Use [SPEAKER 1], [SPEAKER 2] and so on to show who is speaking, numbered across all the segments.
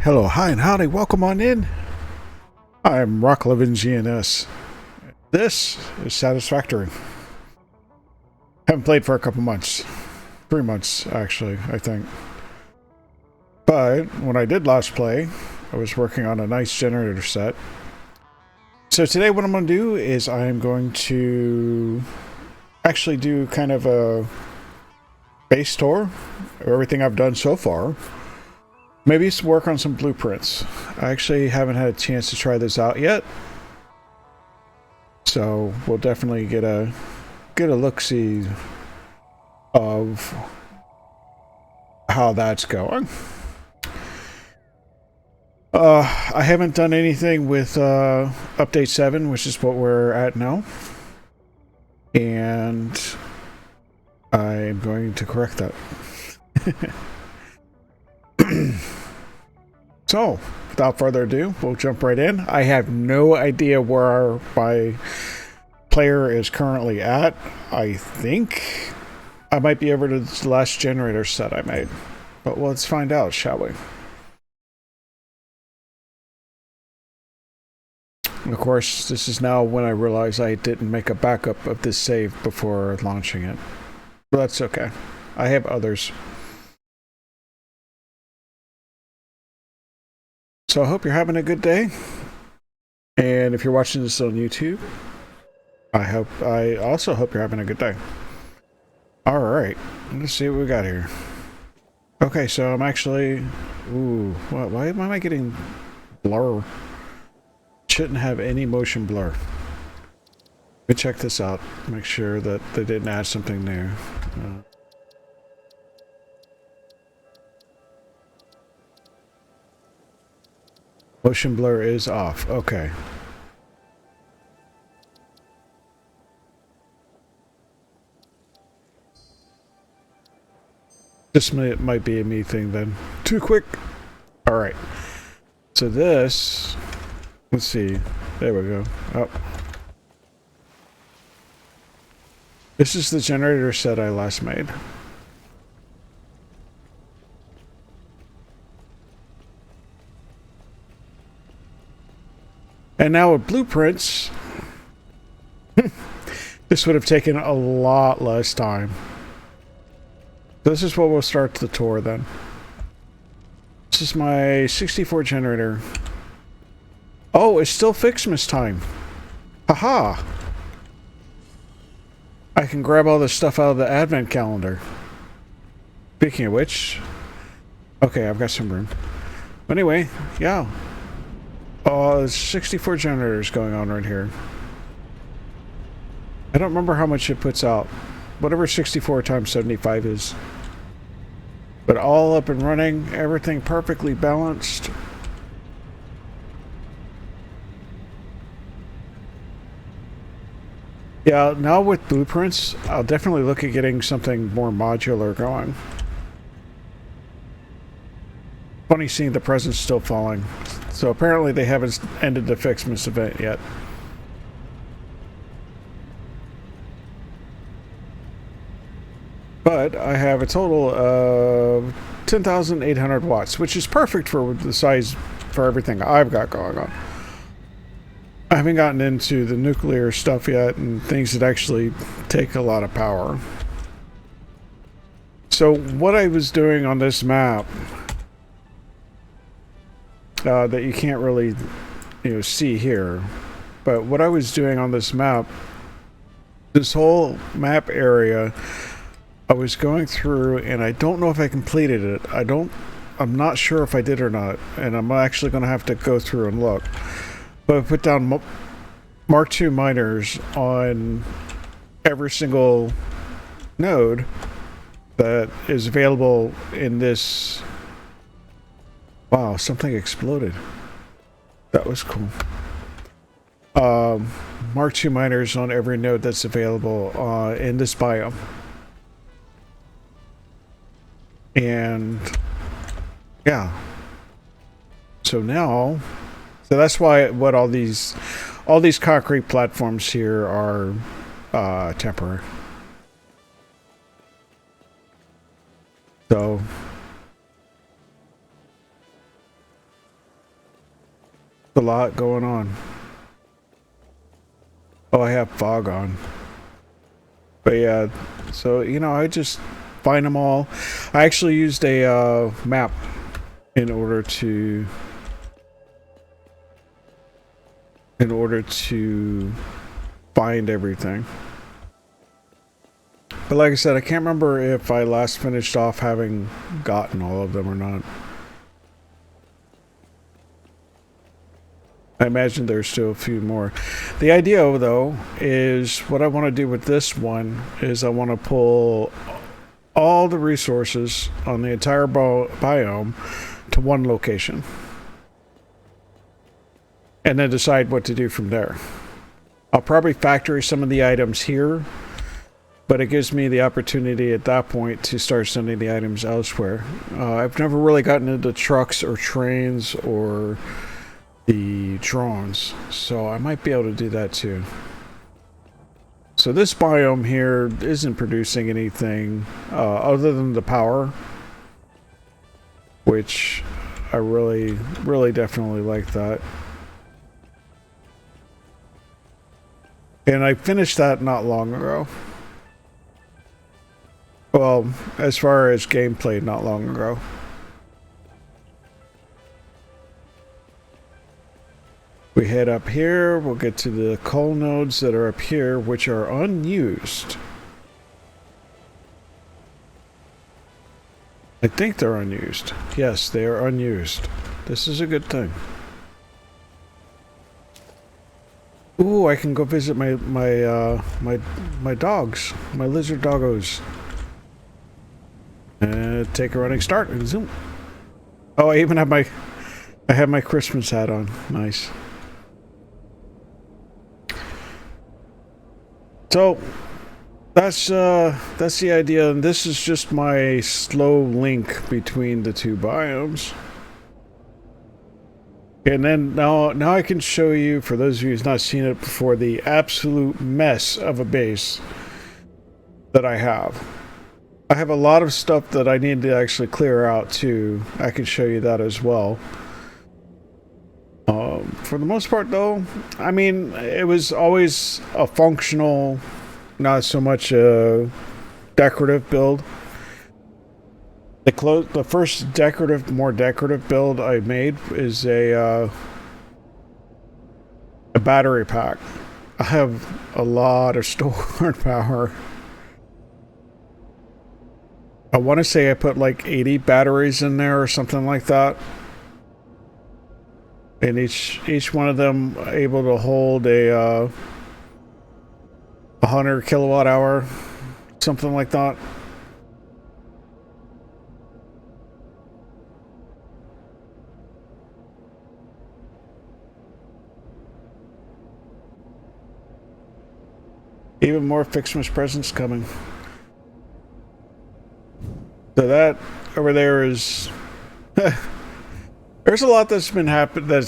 [SPEAKER 1] Hello, hi, and howdy. Welcome on in. I'm Rocklevin GNS. This is Satisfactory. Haven't played for a couple months. 3 months, actually, I think. But when I did last play, I was working on a nice generator set. So today what I'm going to do is I'm going to actually do kind of a base tour of everything I've done so far. Maybe work on some blueprints. I actually haven't had a chance to try this out yet. So we'll definitely get a look-see of how that's going. I haven't done anything with update 7, which is what we're at now. And I'm going to correct that. So, without further ado, we'll jump right in. I have no idea where my player is currently at. I think I might be over to the last generator set I made. But let's find out, shall we? Of course, this is now when I realize I didn't make a backup of this save before launching it. But that's okay. I have others. So I hope you're having a good day. And if you're watching this on YouTube, I also hope you're having a good day. Alright, let's see what we got here. Okay, so I'm actually... Ooh, why am I getting blur? Shouldn't have any motion blur. Let me check this out. Make sure that they didn't add something new. Motion blur is off. Okay. This might be a me thing then. Too quick. Alright. So this... Let's see. There we go. Oh. This is the generator set I last made. And now with blueprints, this would have taken a lot less time. This is what we'll start the tour then. This is my 64 generator. Oh, it's still Fixmas time. Haha! I can grab all this stuff out of the advent calendar. Speaking of which... Okay, I've got some room. But anyway, yeah. Oh, there's 64 generators going on right here. I don't remember how much it puts out. Whatever 64 times 75 is. But all up and running, everything perfectly balanced. Yeah, now with blueprints, I'll definitely look at getting something more modular going. Funny seeing the presents still falling. So apparently they haven't ended the Fixmas event yet. But I have a total of 10,800 watts, which is perfect for the size for everything I've got going on. I haven't gotten into the nuclear stuff yet and things that actually take a lot of power. So what I was doing on this map that you can't really, see here, but what I was doing on this map, this whole map area, I was going through, and I don't know if I completed it. I'm not sure if I did or not, and I'm actually going to have to go through and look. But I put down Mark II miners on every single node that is available in this. Wow, something exploded. That was cool. Mark II miners on every node that's available in this biome. And yeah. So now, that's why what all these concrete platforms here are temporary. So A lot going on. Oh, I have fog on. But yeah, so, you know, I just find them all. I actually used a map in order to find everything. But like I said, I can't remember if I last finished off having gotten all of them or not. I imagine there's still a few more. The idea, though, is what I want to do with this one is I want to pull all the resources on the entire biome to one location. And then decide what to do from there. I'll probably factory some of the items here, but it gives me the opportunity at that point to start sending the items elsewhere. I've never really gotten into trucks or trains or the drones, so I might be able to do that too. So this biome here isn't producing anything other than the power, which I really definitely like that. And I finished that not long ago. Well, as far as gameplay, not long ago. We head up here, we'll get to the coal nodes that are up here, which are unused. I think they're unused. Yes, they are unused. This is a good thing. Ooh, I can go visit my dogs, my lizard doggos. Take a running start and zoom. Oh, I even have I have my Christmas hat on. Nice. So that's the idea, and this is just my slow link between the two biomes. And then now I can show you, for those of you who's not seen it before, the absolute mess of a base that I have. I have a lot of stuff that I need to actually clear out too. I can show you that as well. For the most part though, I mean, it was always a functional, not so much a decorative build. The first more decorative build I made is a battery pack. I have a lot of stored power. I want to say I put like 80 batteries in there or something like that. And each one of them able to hold a 100 kilowatt hour, something like that. Even more Fixmas presents coming. So that over there is there's a lot that's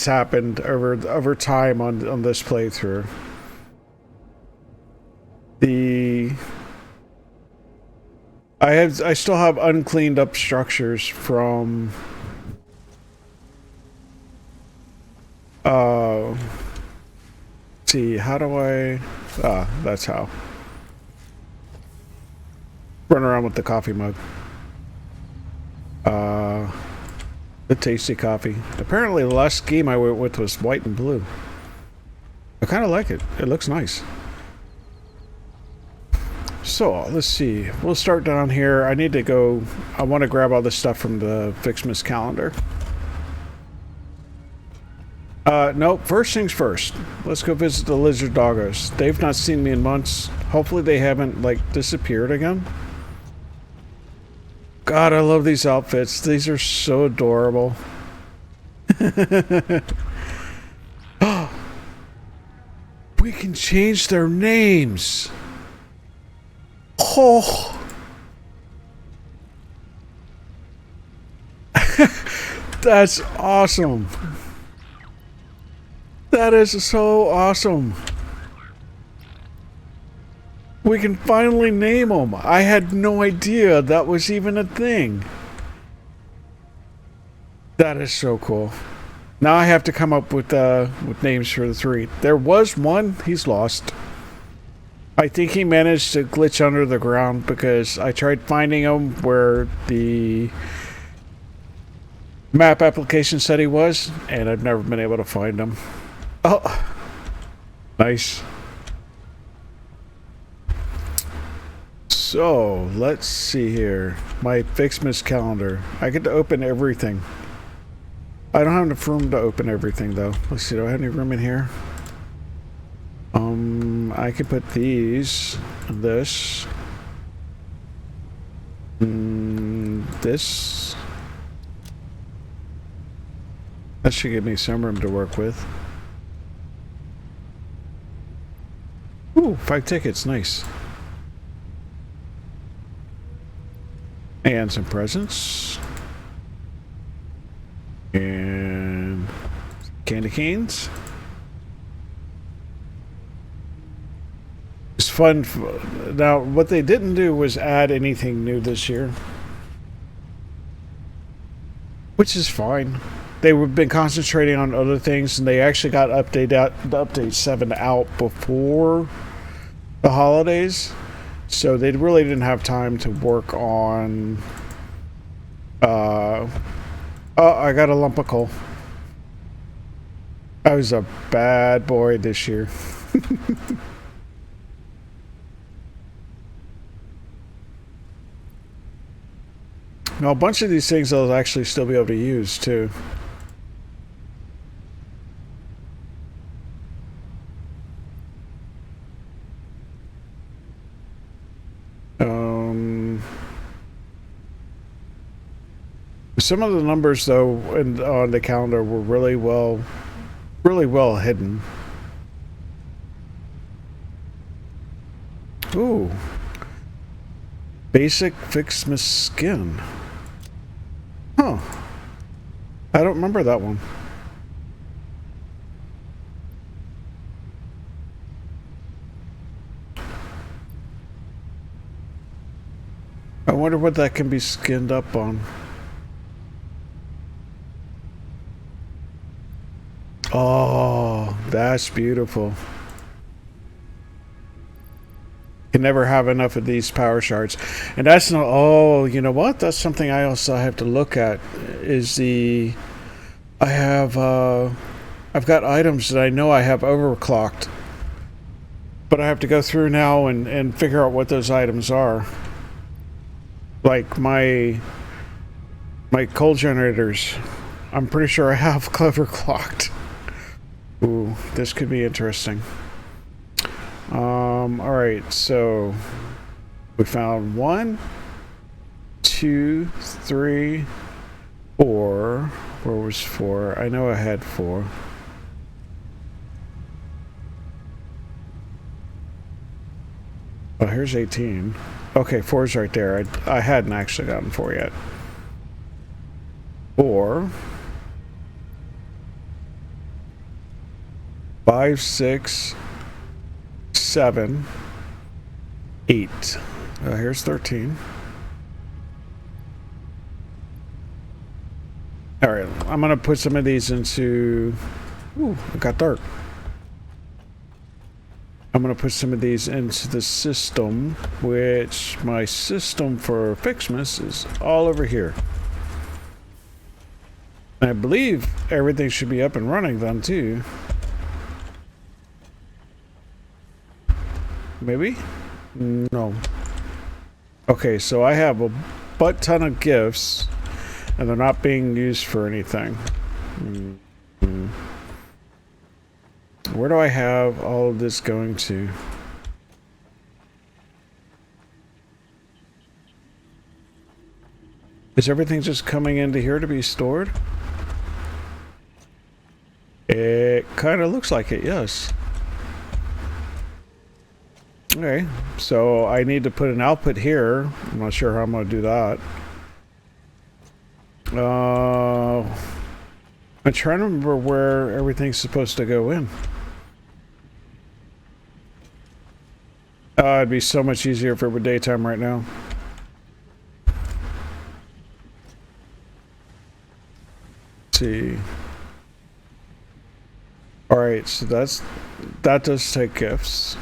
[SPEAKER 1] happened over time on this playthrough. I still have uncleaned up structures from let's see, how do I that's how. Run around with the coffee mug. The tasty coffee. Apparently the last game I went with was white and blue. I kind of like it. It looks nice. So, let's see. We'll start down here. I need to go... I want to grab all this stuff from the Fixmas calendar. No, first things first. Let's go visit the lizard doggos. They've not seen me in months. Hopefully they haven't, like, disappeared again. God, I love these outfits. These are so adorable. We can change their names. Oh. That's awesome. That is so awesome. We can finally name them. I had no idea that was even a thing. That is so cool. Now I have to come up with names for the 3. There was one, he's lost. I think he managed to glitch under the ground because I tried finding him where the map application said he was, and I've never been able to find him. Oh, nice. So, let's see here. My Fixmas calendar. I get to open everything. I don't have enough room to open everything, though. Let's see, do I have any room in here? I can put these, this, this. That should give me some room to work with. Ooh, 5 tickets, nice. And some presents. And candy canes. It's fun. Now, what they didn't do was add anything new this year, which is fine. They've been concentrating on other things, and they actually got update 7 out before the holidays, so they really didn't have time to work on. Oh, I got a lump of coal. I was a bad boy this year. Now, a bunch of these things I'll actually still be able to use, too. Some of the numbers, though, on the calendar were really well hidden. Ooh. Basic Fixmas skin. Huh. I don't remember that one. I wonder what that can be skinned up on. Oh, that's beautiful. Can never have enough of these power shards. And that's not, oh, you know what? That's something I also have to look at is I've got items that I know I have overclocked, but I have to go through now and figure out what those items are. Like my coal generators, I'm pretty sure I have overclocked. Ooh, this could be interesting. Alright, so we found 1, 2, 3, 4. Where was 4? I know I had 4. Oh, here's 18. Okay, 4's right there. I hadn't actually gotten 4 yet. 4. 5, 6, 7, 8. Here's 13. Alright, I'm gonna put some of these into... Ooh, it got dark. I'm gonna put some of these into the system, which my system for Fixmas is all over here. And I believe everything should be up and running then too. Maybe? No. Okay, so I have a butt ton of gifts, and they're not being used for anything. Where do I have all of this going to? Is everything just coming into here to be stored? It kind of looks like it, yes. Okay, so I need to put an output here. I'm not sure how I'm going to do that. I'm trying to remember where everything's supposed to go in. It'd be so much easier if it were daytime right now. Let's see. Alright, so that does take gifts.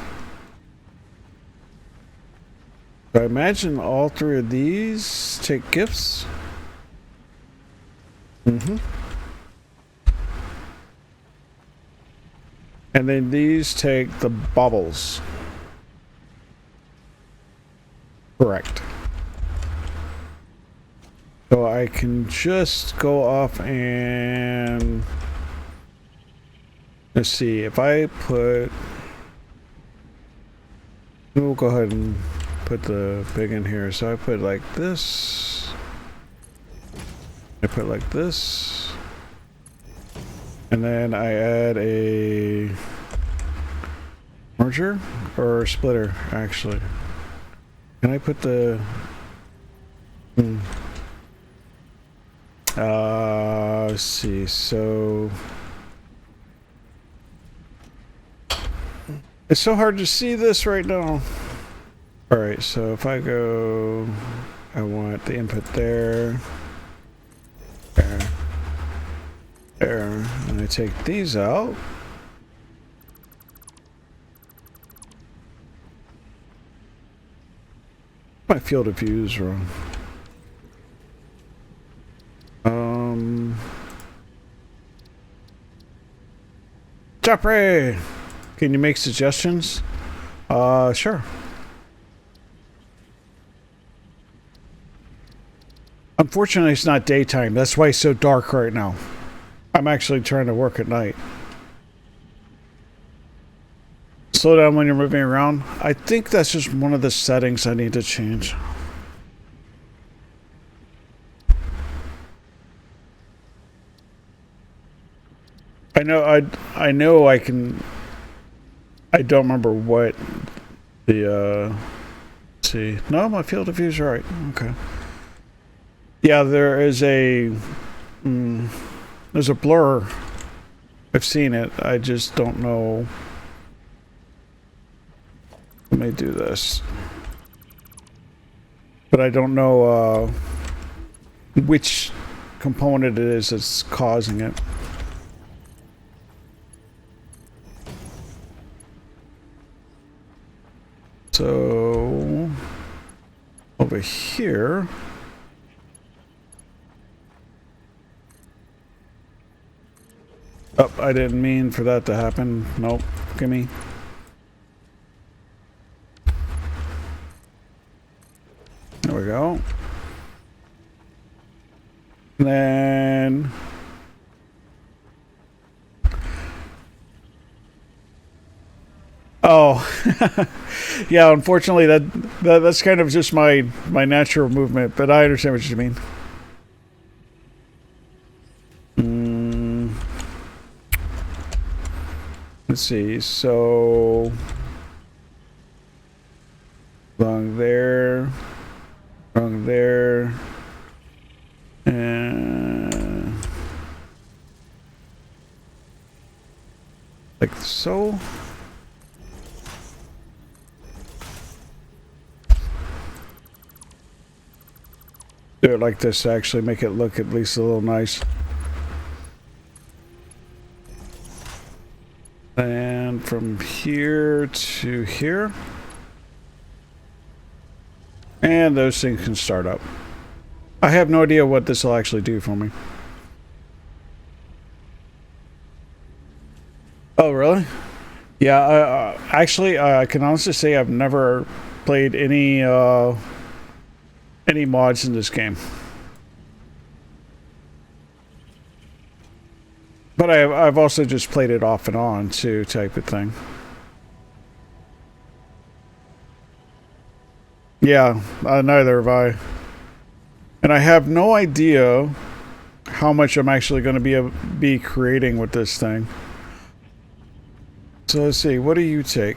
[SPEAKER 1] I imagine all three of these take gifts. Mm-hmm. And then these take the bubbles. Correct. So I can just go off and let's see if I put. We'll go ahead and put the big in here. So I put like this. I put like this. And then I add a merger or splitter, actually. Can I put the... let's see, so... It's so hard to see this right now. Alright, so if I go... I want the input there. There. There. And I take these out. My field of view is wrong. Joffrey! Can you make suggestions? Sure. Unfortunately, it's not daytime. That's why it's so dark right now. I'm actually trying to work at night. Slow down when you're moving around. I think that's just one of the settings I need to change. I know I can. I don't remember what the let's see. No, my field of view is right. Okay. Yeah, there is a there's a blur. I've seen it. I just don't know. Let me do this. But I don't know which component it is that's causing it. So over here. Oh, I didn't mean for that to happen. Nope. Gimme. There we go. And then oh, yeah. Unfortunately, that's kind of just my natural movement, but I understand what you mean. Let's see. So along there, and like so. Do it like this to actually make it look at least a little nice. And from here to here. And those things can start up. I have no idea what this will actually do for me. Oh, really? Yeah, actually, I can honestly say I've never played any mods in this game. But I've also just played it off and on too, type of thing. Yeah, neither have I. And I have no idea how much I'm actually going to be creating with this thing. So let's see, what do you take?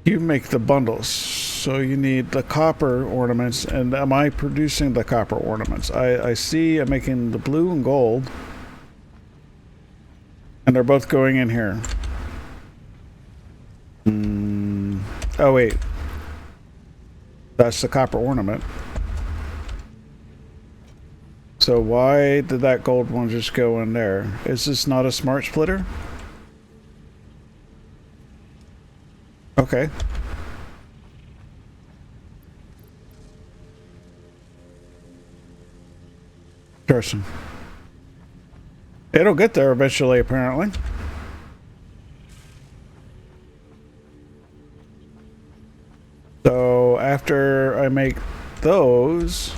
[SPEAKER 1] You make the bundles. So you need the copper ornaments, and am I producing the copper ornaments? I see I'm making the blue and gold. And they're both going in here. Oh, wait. That's the copper ornament. So why did that gold one just go in there? Is this not a smart splitter? Okay. Interesting. It'll get there eventually, apparently. So after I make those,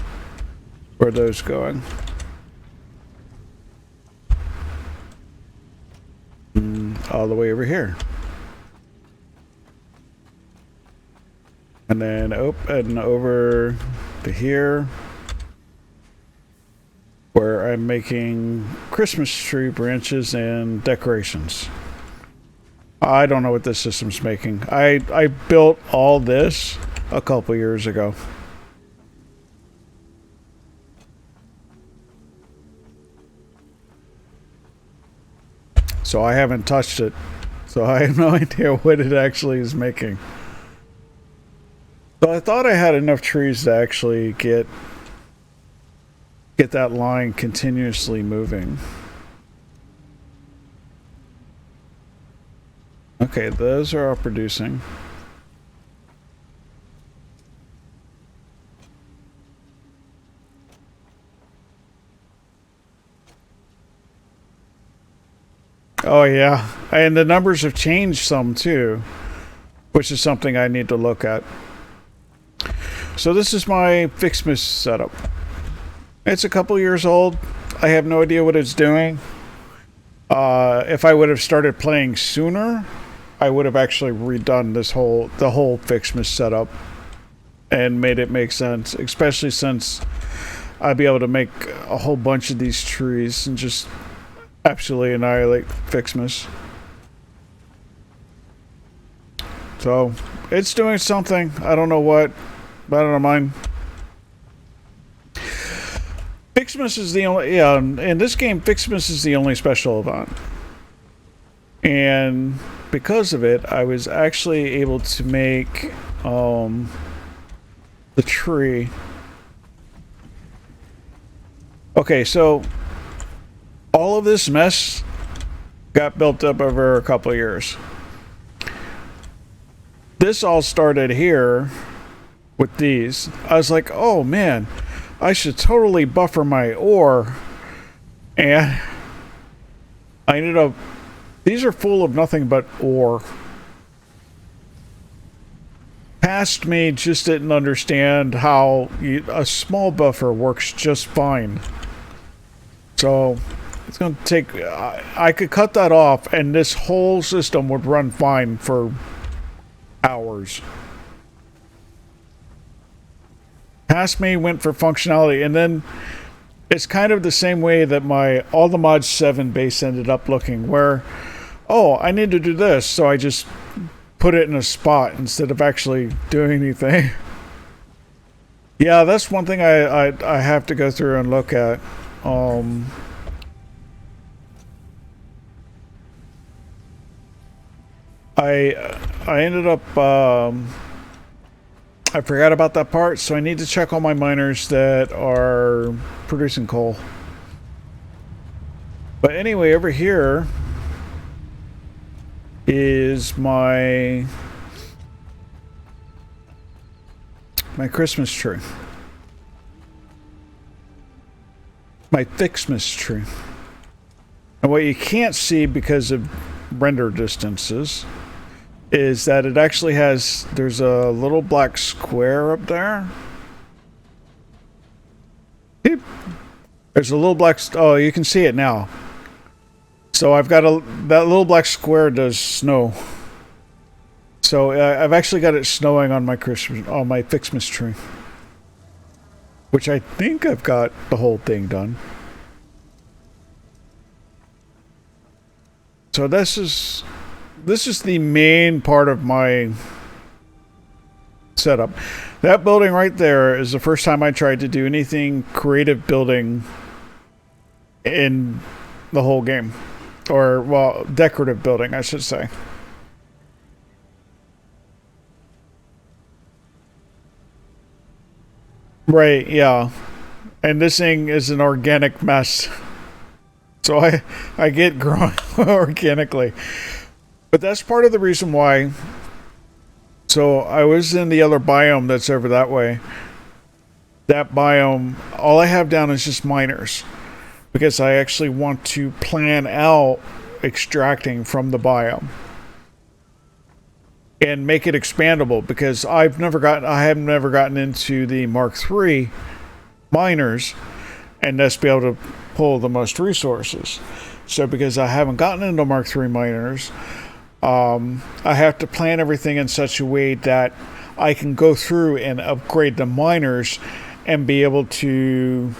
[SPEAKER 1] where are those going? All the way over here. And then and over to here, where I'm making Christmas tree branches and decorations. I don't know what this system's making. I built all this a couple years ago. So I haven't touched it. So I have no idea what it actually is making. So I thought I had enough trees to actually get that line continuously moving. Okay, those are all producing. Oh yeah, and the numbers have changed some too, which is something I need to look at. So this is my Fixmas setup. It's a couple years old. I have no idea what it's doing. If I would have started playing sooner, I would have actually redone the whole Fixmas setup and made it make sense, especially since I'd be able to make a whole bunch of these trees and just absolutely annihilate Fixmas. So it's doing something. I don't know what, but I don't mind. Fixmas is the only, yeah, in this game, Fixmas is the only special event. And because of it, I was actually able to make the tree. Okay, so all of this mess got built up over a couple of years. This all started here with these. I was like, oh man, I should totally buffer my ore. And I ended up, these are full of nothing but ore. Past me just didn't understand how a small buffer works just fine. So it's going to take, I could cut that off and this whole system would run fine for hours. Past me went for functionality, and then it's kind of the same way that my all the mod 7 base ended up looking, where, oh, I need to do this, so I just put it in a spot instead of actually doing anything. Yeah, that's one thing I have to go through and look at. I ended up I forgot about that part, so I need to check all my miners that are producing coal. But anyway, over here is my Christmas tree. My Fixmas tree. And what you can't see because of render distances is that it actually has, there's a little black square up there. There's a little black, oh, you can see it now. So I've got that little black square does snow. So I've actually got it snowing on my Fixmas tree. Which I think I've got the whole thing done. So this is the main part of my setup. That building right there is the first time I tried to do anything creative building in the whole game. Or, well, decorative building, I should say. Right, yeah. And this thing is an organic mess. So I get growing organically. But that's part of the reason why So I was in the other biome that's over that way. That biome, all I have down is just miners. Because I actually want to plan out extracting from the biome. And make it expandable, because I have never gotten into the Mark III miners and thus be able to pull the most resources. So because I haven't gotten into Mark III miners, I have to plan everything in such a way that I can go through and upgrade the miners and be able to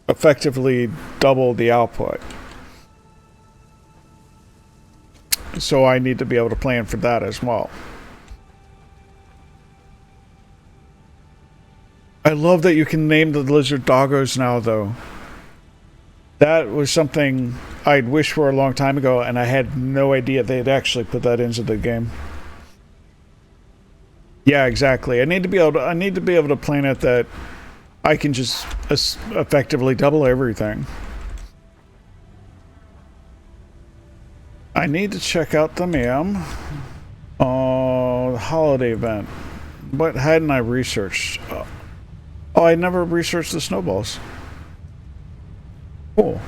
[SPEAKER 1] effectively double the output. So I need to be able to plan for that as well. I love that you can name the lizard doggos now, though. That was something I'd wished for a long time ago, and I had no idea they'd actually put that into the game. Yeah, exactly. I need to be able to plan it that I can just effectively double everything. I need to check out the MAM. The holiday event. What hadn't I researched? Oh, I never researched the snowballs. Cool.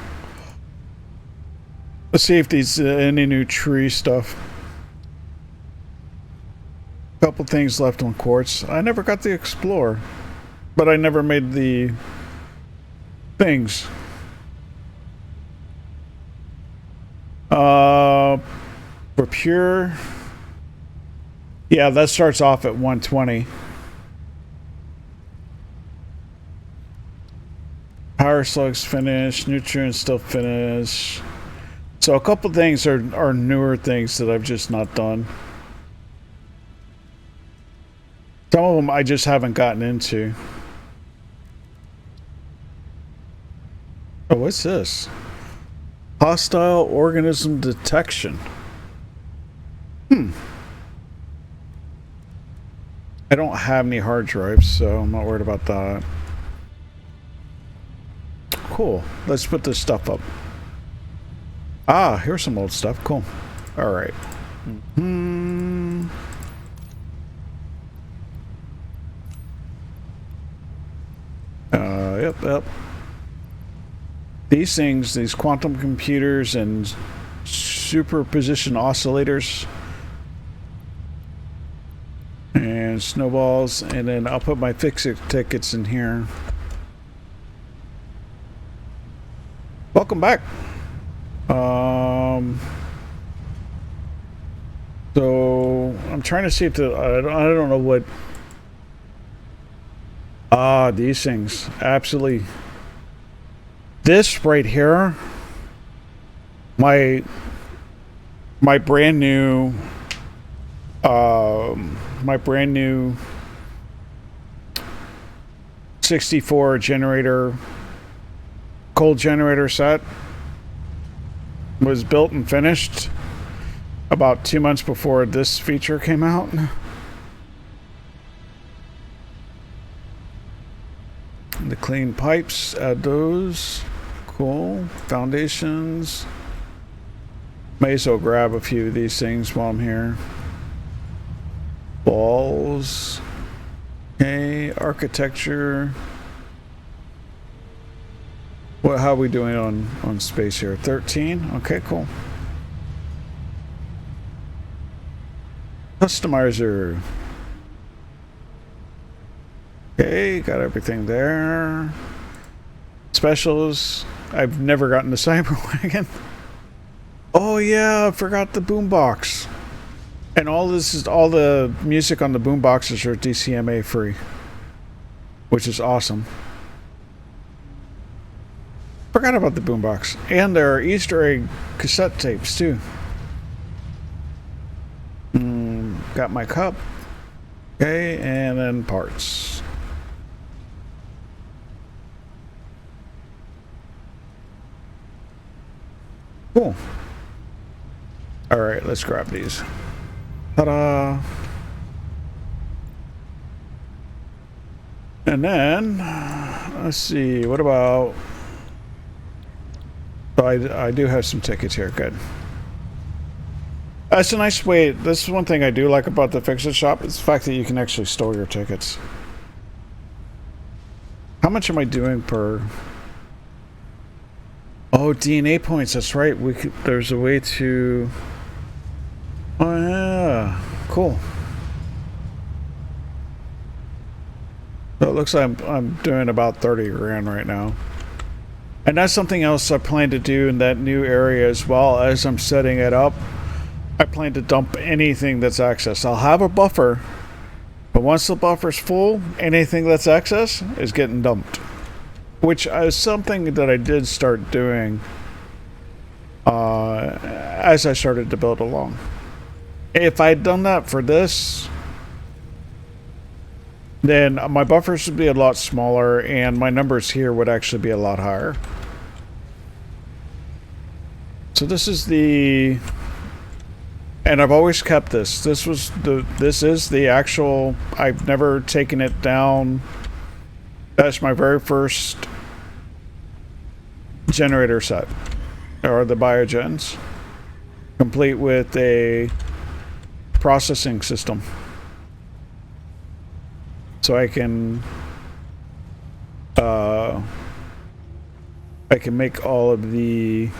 [SPEAKER 1] Let's see if there's any new tree stuff. Couple things left on quartz. I never got the explore, but I never made the things. For pure, yeah, that starts off at 120. Power slugs finished, nutrients still finished. So a couple things are newer things that I've just not done. Some of them I just haven't gotten into. Oh, what's this? Hostile organism detection. I don't have any hard drives, so I'm not worried about that. Cool. Let's put this stuff up. Ah, here's some old stuff. Cool. All right. Yep. These things, these quantum computers and superposition oscillators and snowballs, and then I'll put my fix-it tickets in here. Welcome back. So I'm trying to see if I don't know what. These things absolutely. This right here, my brand new 64 generator, cold generator set was built and finished about 2 months before this feature came out. The clean pipes, add those. Cool. Foundations. May as well grab a few of these things while I'm here. Balls. Okay, architecture. How are we doing on space here? 13? Okay, cool. Customizer. Okay, got everything there. Specials. I've never gotten the Cyberwagon. Oh yeah, I forgot the boombox. And all the music on the boomboxes are DCMA free, which is awesome. Forgot about the boombox. And there are Easter egg cassette tapes too. Got my cup. Okay, and then parts. Cool. All right, let's grab these. Ta-da! And then, let's see, what about... I do have some tickets here, good. That's a nice way. This is one thing I do like about the Fix-It shop. Is the fact that you can actually store your tickets. How much am I doing per... Oh, DNA points. That's right. There's a way to... Oh, yeah. Cool. So it looks like I'm doing about 30 grand right now. And that's something else I plan to do in that new area as well. As I'm setting it up, I plan to dump anything that's excess. I'll have a buffer, but once the buffer's full, anything that's excess is getting dumped. Which is something that I did start doing as I started to build along. If I'd done that for this, then my buffers would be a lot smaller and my numbers here would actually be a lot higher. So this is the... And I've always kept this. This is the actual... I've never taken it down. That's my very first generator set. Or the biogens. Complete with a processing system. So I can make all of the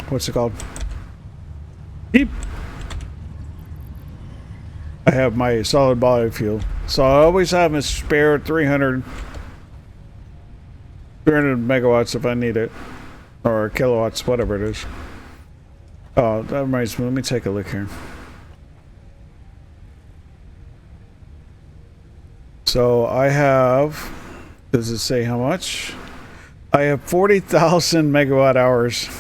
[SPEAKER 1] what's it called? Beep. I have my solid biofuel. So I always have a spare 300 megawatts if I need it. Or kilowatts, whatever it is. Oh, that reminds me. Let me take a look here. So I have, does it say how much? I have 40,000 megawatt hours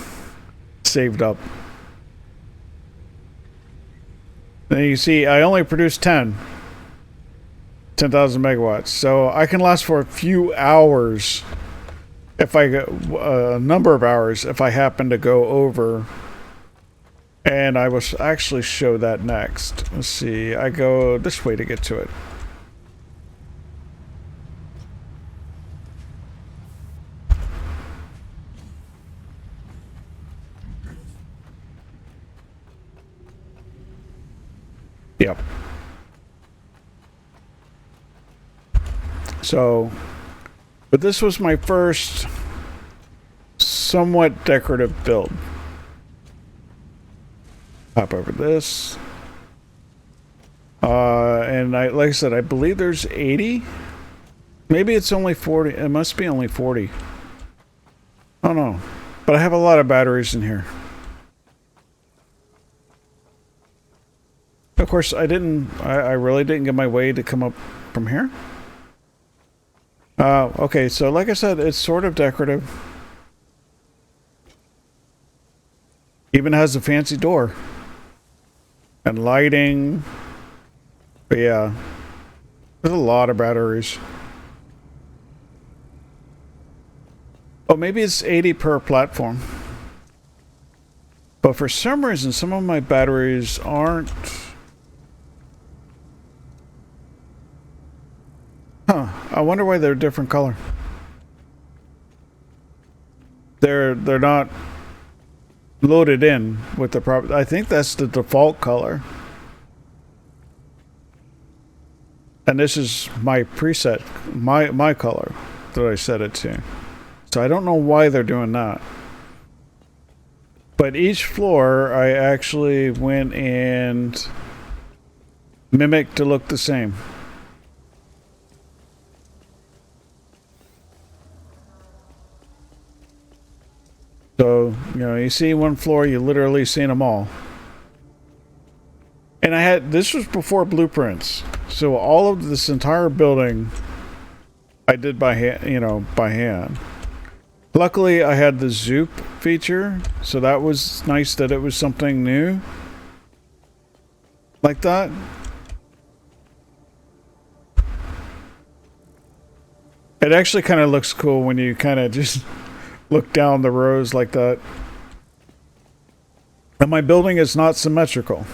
[SPEAKER 1] saved up. Then you see I only produced 10,000 megawatts. So I can last for a few hours if I go, a number of hours if I happen to go over. And I will actually show that next. Let's see, I go this way to get to it. Yep. So, but this was my first somewhat decorative build. Hop over this. And like I said, I believe there's 80. Maybe it's only 40. It must be only 40. I don't know. But I have a lot of batteries in here. Of course, I really didn't get my way to come up from here. Okay, so like I said, it's sort of decorative. Even has a fancy door. And lighting. But yeah, there's a lot of batteries. Oh, maybe it's 80 per platform. But for some reason, some of my batteries aren't... Huh, I wonder why they're a different color. They're not loaded in with the proper... I think that's the default color. And this is my preset, my color that I set it to. So I don't know why they're doing that. But each floor I actually went and mimicked to look the same. So, you know, you see one floor, you literally seen them all. And this was before blueprints. So all of this entire building I did by hand, by hand. Luckily I had the Zoop feature, so that was nice that it was something new. Like that. It actually kind of looks cool when you kind of just look down the rows like that. And my building is not symmetrical.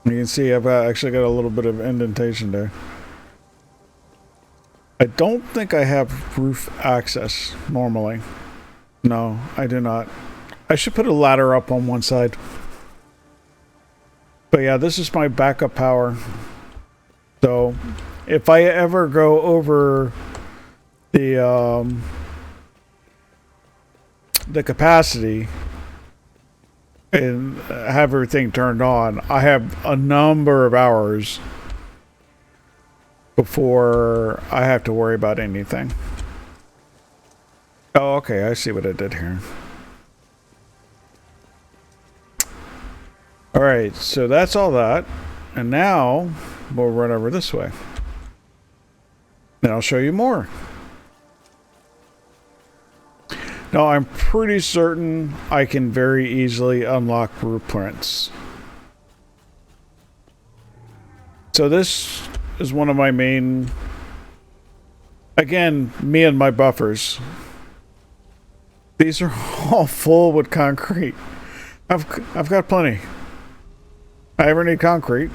[SPEAKER 1] You can see I've actually got a little bit of indentation there. I don't think I have roof access normally. No, I do not. I should put a ladder up on one side. But yeah, this is my backup power. So if I ever go over the capacity and have everything turned on, I have a number of hours before I have to worry about anything. Oh, okay, I see what I did here. Alright, so that's all that. And now we'll run over this way. And I'll show you more. Now, I'm pretty certain I can very easily unlock blueprints. So this is one of my main... Again, me and my buffers. These are all full with concrete. I've got plenty. If I ever need concrete.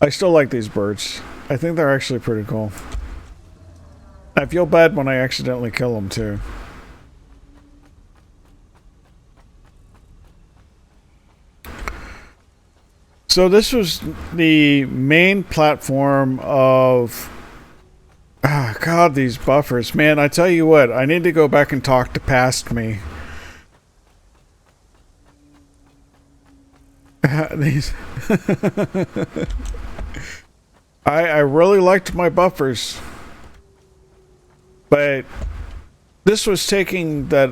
[SPEAKER 1] I still like these birds. I think they're actually pretty cool. I feel bad when I accidentally kill them too. So this was the main platform of... Ah, God, these buffers. Man, I tell you what, I need to go back and talk to past me. These... I really liked my buffers. But this was taking that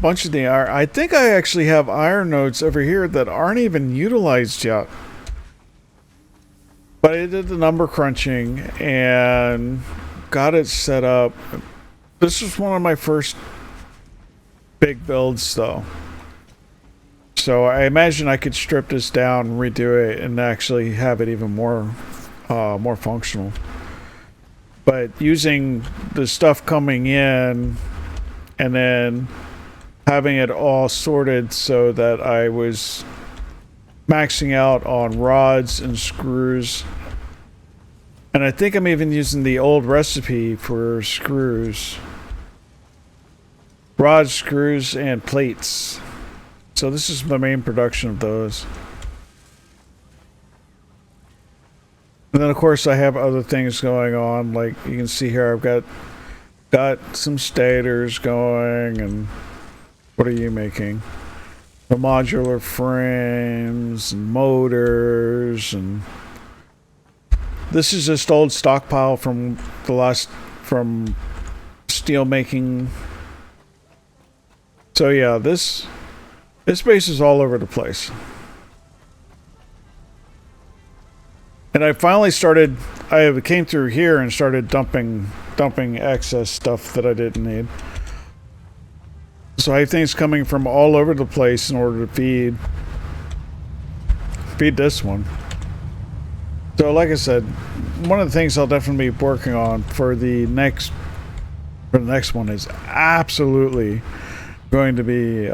[SPEAKER 1] bunch of the iron. I think I actually have iron nodes over here that aren't even utilized yet. But I did the number crunching and got it set up. This was one of my first big builds though. So I imagine I could strip this down, redo it, and actually have it even more functional. But using the stuff coming in and then having it all sorted so that I was maxing out on rods and screws. And I think I'm even using the old recipe for screws. Rods, screws, and plates. So this is my main production of those. And then of course I have other things going on, like you can see here I've got some stators going, and what are you making? The modular frames and motors, and this is just old stockpile from from steel making. So yeah, this base is all over the place. And I finally started, I came through here and started dumping excess stuff that I didn't need. So I have things coming from all over the place in order to feed this one. So like I said, one of the things I'll definitely be working on for the next one is absolutely going to be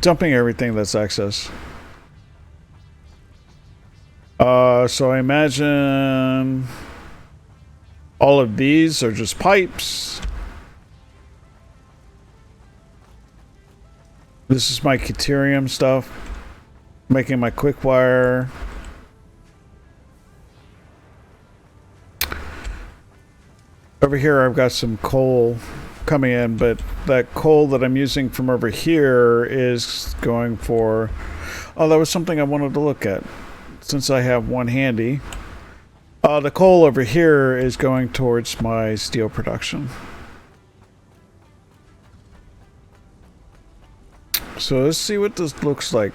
[SPEAKER 1] dumping everything that's excess. So I imagine all of these are just pipes. This is my Caterium stuff. Making my quick wire. Over here I've got some coal coming in, but that coal that I'm using from over here is going for... Oh, that was something I wanted to look at. Since I have one handy. The coal over here is going towards my steel production. So let's see what this looks like.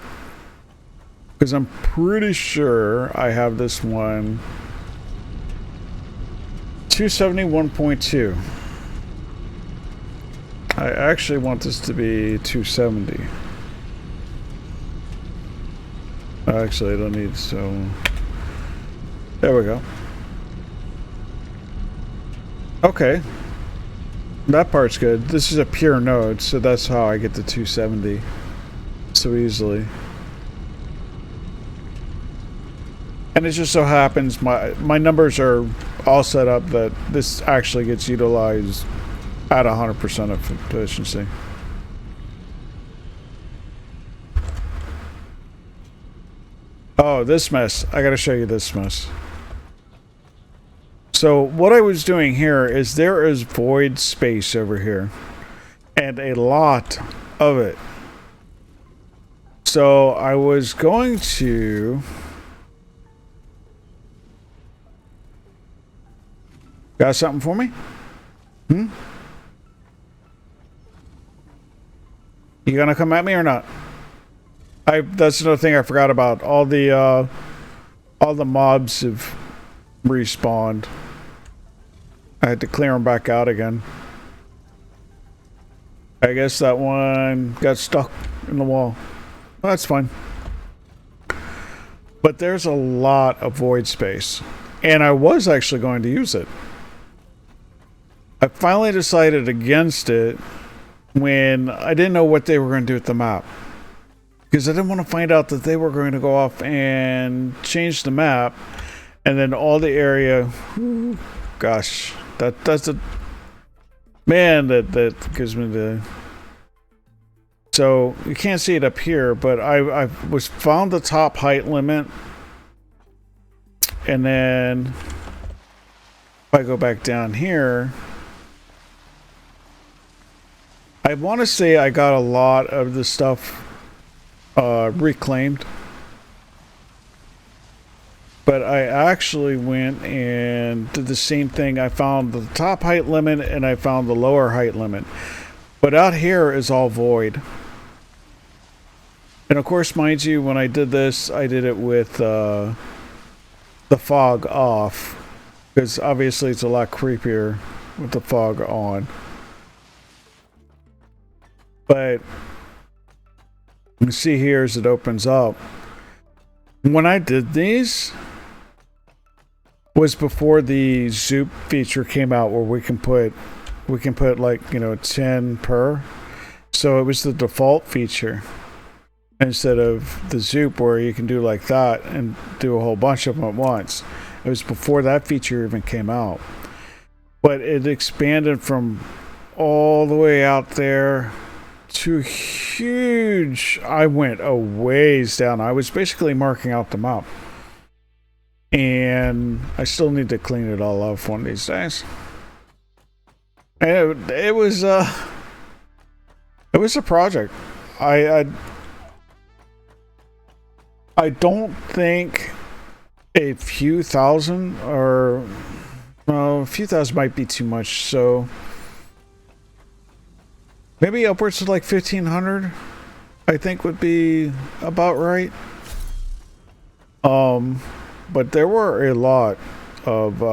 [SPEAKER 1] Because I'm pretty sure I have this one 271.2. I actually want this to be 270. Actually, I don't need, so... There we go. Okay. That part's good. This is a pure node, so that's how I get the 270 so easily. And it just so happens my numbers are all set up that this actually gets utilized at 100% of efficiency. Oh, this mess. I gotta show you this mess. So what I was doing here is there is void space over here. And a lot of it. So I was going to... Got something for me? Hmm? You gonna come at me or not? That's another thing I forgot about. All the mobs have respawned. I had to clear them back out again. I guess that one got stuck in the wall. Well, that's fine. But there's a lot of void space. And I was actually going to use it. I finally decided against it when I didn't know what they were going to do with the map. Because I didn't want to find out that they were going to go off and change the map. And then all the area... Gosh, that's a... Man, that gives me the... So, you can't see it up here, but I found the top height limit. And then... If I go back down here... I want to say I got a lot of the stuff reclaimed. But I actually went and did the same thing. I found the top height limit and I found the lower height limit. But out here is all void. And of course, mind you, when I did this, I did it with the fog off. Because obviously it's a lot creepier with the fog on. But you see here as it opens up. When I did these was before the zoop feature came out where we can put like, you know, 10 per. So it was the default feature instead of the zoop where you can do like that and do a whole bunch of them at once. It was before that feature even came out. But it expanded from all the way out there to huge. I went a ways down. I was basically marking out the map. And I still need to clean it all up one of these days. And it was a project. I don't think a few thousand or a few thousand might be too much, so maybe upwards of like 1,500 I think would be about right. But there were a lot of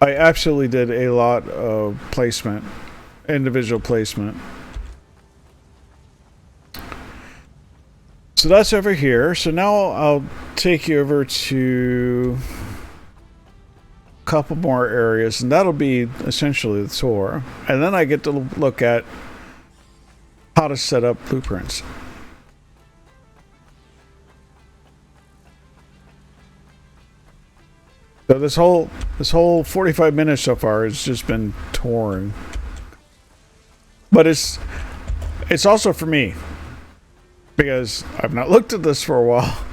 [SPEAKER 1] I absolutely did a lot of placement, individual placement. So that's over here. So now I'll take you over to a couple more areas, and that'll be essentially the tour. And then I get to look at how to set up blueprints. So this whole 45 minutes so far has just been touring. But it's also for me, because I've not looked at this for a while.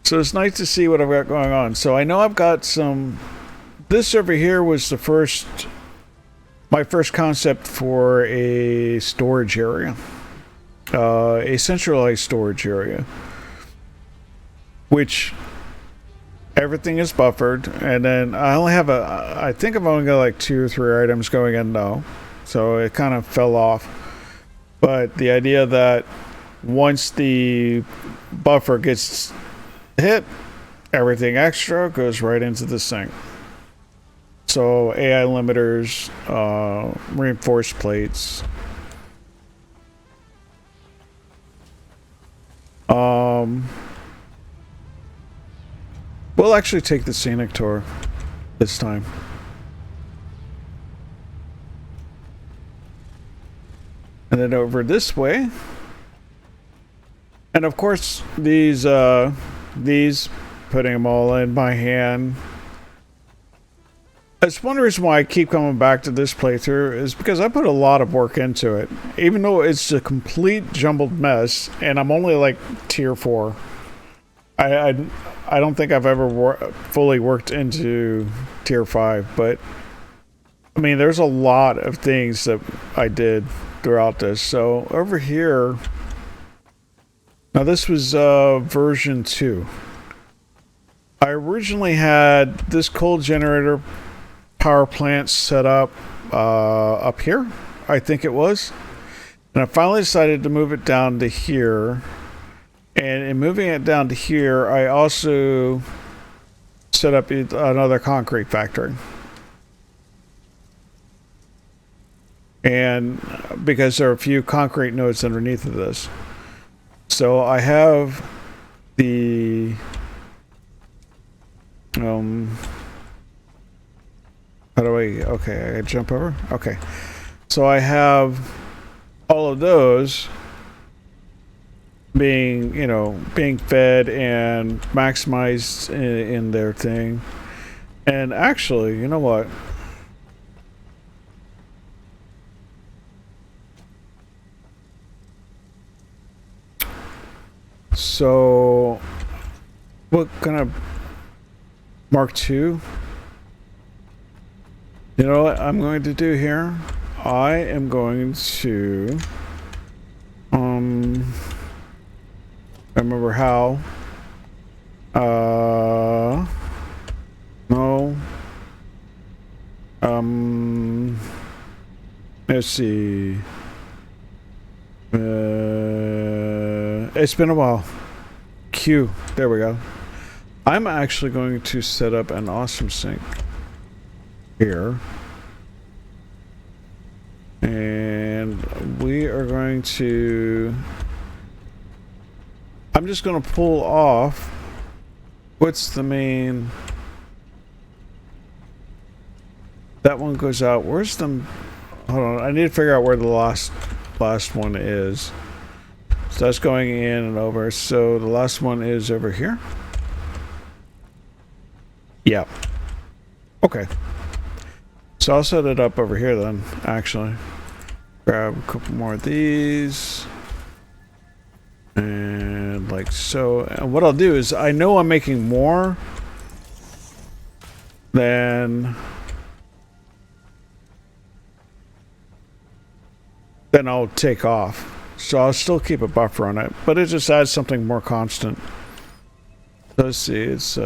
[SPEAKER 1] So it's nice to see what I've got going on. So I know I've got some... This over here was my first concept for a storage area. A centralized storage area. Which... everything is buffered, and then I only have I think I've only got like 2 or 3 items going in now, so it kind of fell off. But the idea that once the buffer gets hit, everything extra goes right into the sink. So AI limiters, reinforced plates, we'll actually take the scenic tour this time. And then over this way, And of course, these putting them all in my hand. It's one reason why I keep coming back to this playthrough is because I put a lot of work into it. Even though it's a complete jumbled mess, and I'm only like tier 4. I don't think I've ever fully worked into tier 5, but I mean, there's a lot of things that I did throughout this. So over here, now this was version 2. I originally had this coal generator power plant set up here, I think it was. And I finally decided to move it down to here. And in moving it down to here, I also set up another concrete factory. And because there are a few concrete nodes underneath of this. So I have the how do I, okay, I jump over? Okay. So I have all of those being, you know, being fed and maximized in their thing. And actually, you know what? So, what kind of Mark II? You know what I'm going to do here? I am going to I remember how no let's see, it's been a while. Q, there we go. I'm actually going to set up an awesome sink here, and we are going to, I'm just going to pull off, what's the main, that one goes out, where's the, hold on, I need to figure out where the last one is. So that's going in and over, so the last one is over here. Yeah, okay. So I'll set it up over here then, actually. Grab a couple more of these. And like so. And what I'll do is, I know I'm making more than I'll take off. So I'll still keep a buffer on it, but it just adds something more constant. So let's see, it's do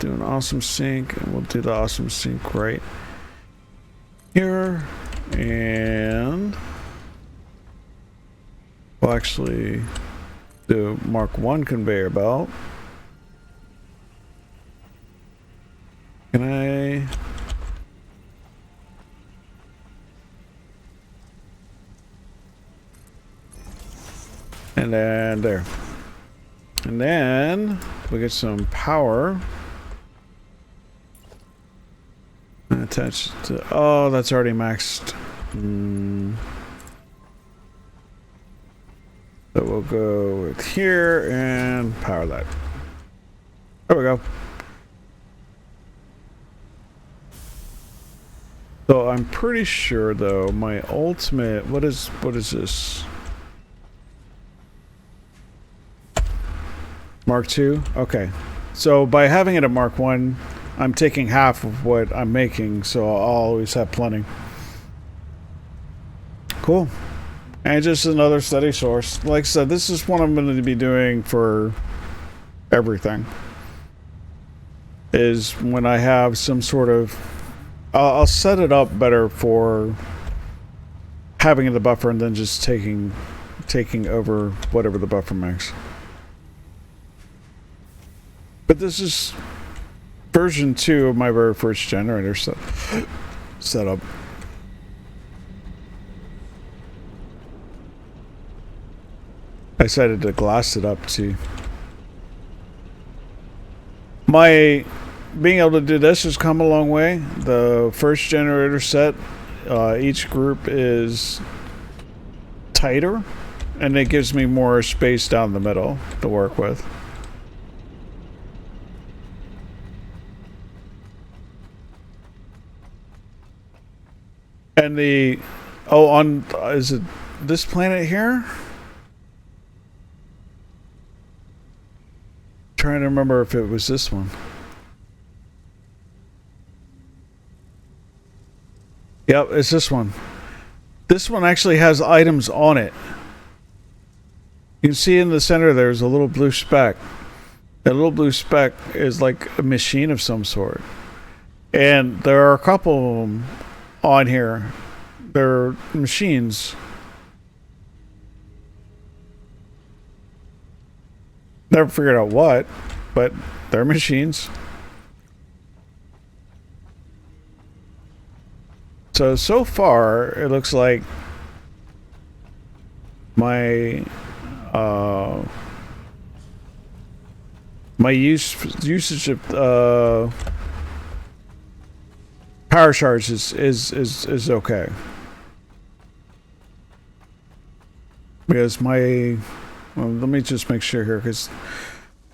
[SPEAKER 1] an awesome sink, and we'll do the awesome sink right here, and we'll actually do Mark 1 conveyor belt. Can I? And then there. And then we get some power. Attached to, oh, that's already maxed. So we'll go with here and power that. There we go. So I'm pretty sure though, my ultimate, what is this? Mark II? Okay. So by having it at Mark 1, I'm taking half of what I'm making, so I'll always have plenty. Cool. And just another steady source. Like I said, this is what I'm going to be doing for everything. Is when I have some sort of... I'll set it up better for having the buffer and then just taking over whatever the buffer makes. But this is version 2 of my very first generator setup. I decided to glass it up too. My being able to do this has come a long way. The first generator set, each group is tighter and it gives me more space down the middle to work with. And the is it this planet here? Trying to remember if it was this one. Yep, it's this one. This one actually has items on it. You can see in the center there's a little blue speck. That little blue speck is like a machine of some sort. And there are a couple of them on here. They're machines. Never figured out what, but they're machines. So far, it looks like my usage of power charge is okay. Because let me just make sure here, because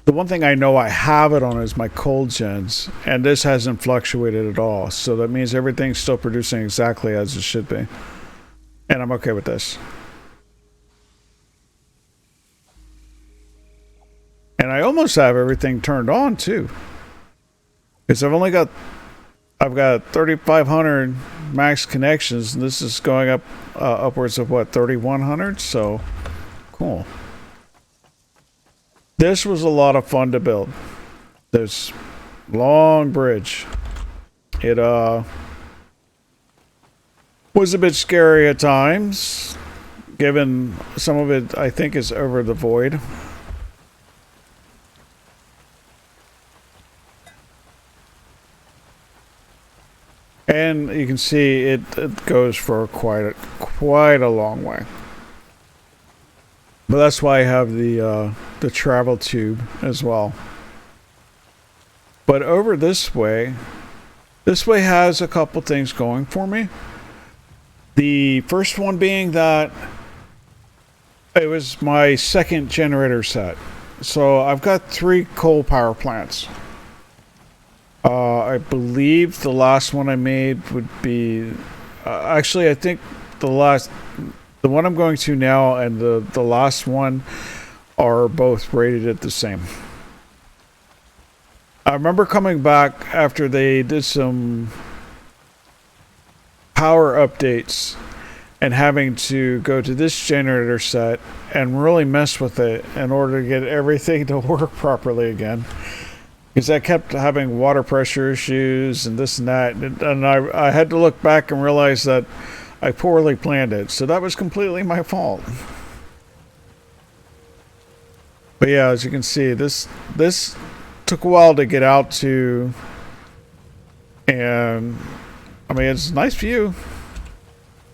[SPEAKER 1] the one thing I know I have it on is my cold gens, and this hasn't fluctuated at all. So that means everything's still producing exactly as it should be. And I'm okay with this. And I almost have everything turned on too. Because I've got 3,500 max connections, and this is going up upwards of what, 3,100? So cool. This was a lot of fun to build. This long bridge. It was a bit scary at times, given some of it I think is over the void. And you can see it goes for quite a long way. But that's why I have the travel tube as well. But over this way has a couple things going for me. The first one being that it was my second generator set. So I've got 3 coal power plants. I believe the last one I made would be... actually, I think the one I'm going to now and the last one are both rated at the same. I remember coming back after they did some power updates and having to go to this generator set and really mess with it in order to get everything to work properly again. Because I kept having water pressure issues and this and that. And I had to look back and realize that I poorly planned it. So that was completely my fault. But yeah, as you can see, this took a while to get out to. And I mean, it's a nice view.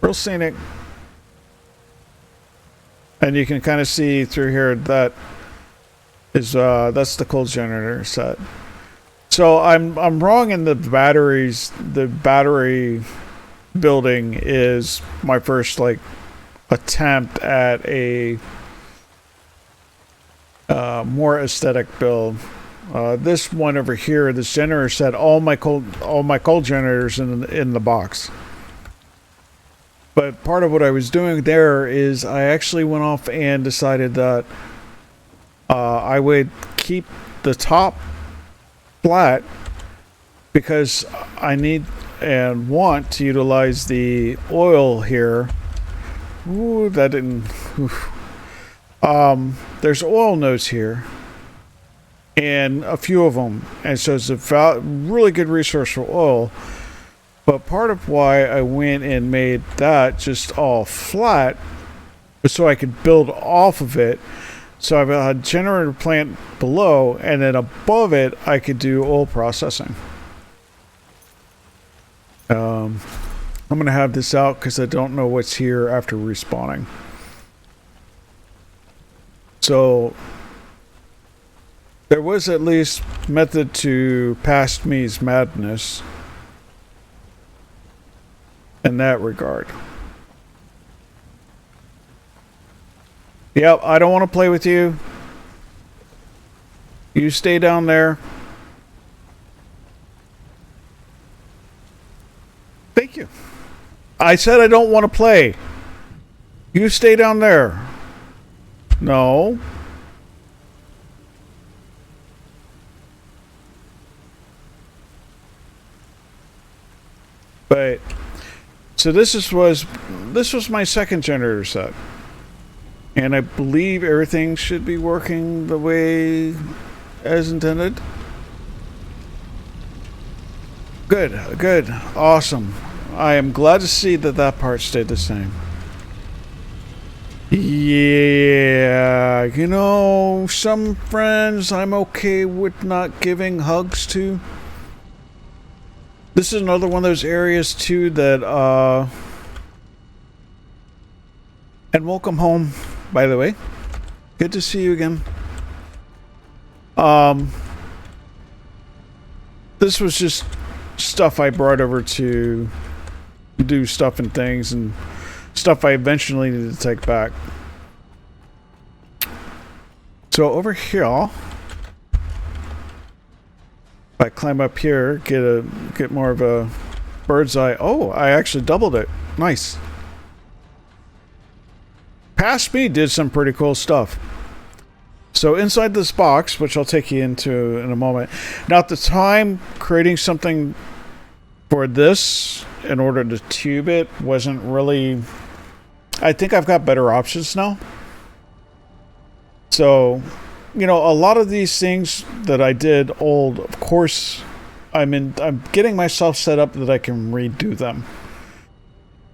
[SPEAKER 1] Real scenic. And you can kind of see through here that is that's the coal generator set. So I'm wrong in the batteries. The battery building is my first like attempt at a more aesthetic build. This one over here, this generator set, all my coal generators in the box. But part of what I was doing there is I actually went off and decided that I would keep the top flat because I need and want to utilize the oil here. Ooh, that didn't... Oof. There's oil nodes here. And a few of them. And so it's a really good resource for oil. But part of why I went and made that just all flat was so I could build off of it. So I've got a generator plant below, and then above it, I could do oil processing. I'm going to have this out because I don't know what's here after respawning. So there was at least method to past me's madness in that regard. Yep, I don't want to play with you. You stay down there. Thank you. I said I don't want to play. You stay down there. No. But so this was my second generator set. And I believe everything should be working the way as intended. Good, good, awesome. I am glad to see that that part stayed the same. Yeah, you know, some friends I'm okay with not giving hugs to. This is another one of those areas too that, and welcome home, by the way. Good to see you again. This was just stuff I brought over to do stuff and things, and stuff I eventually needed to take back. So over here, if I climb up here, get more of a bird's eye. Oh, I actually doubled it. Nice. Past me did some pretty cool stuff. So inside this box, which I'll take you into in a moment. Now at the time, creating something for this in order to tube it wasn't really... I think I've got better options now. So, you know, a lot of these things that I did old, of course, I'm getting myself set up that I can redo them.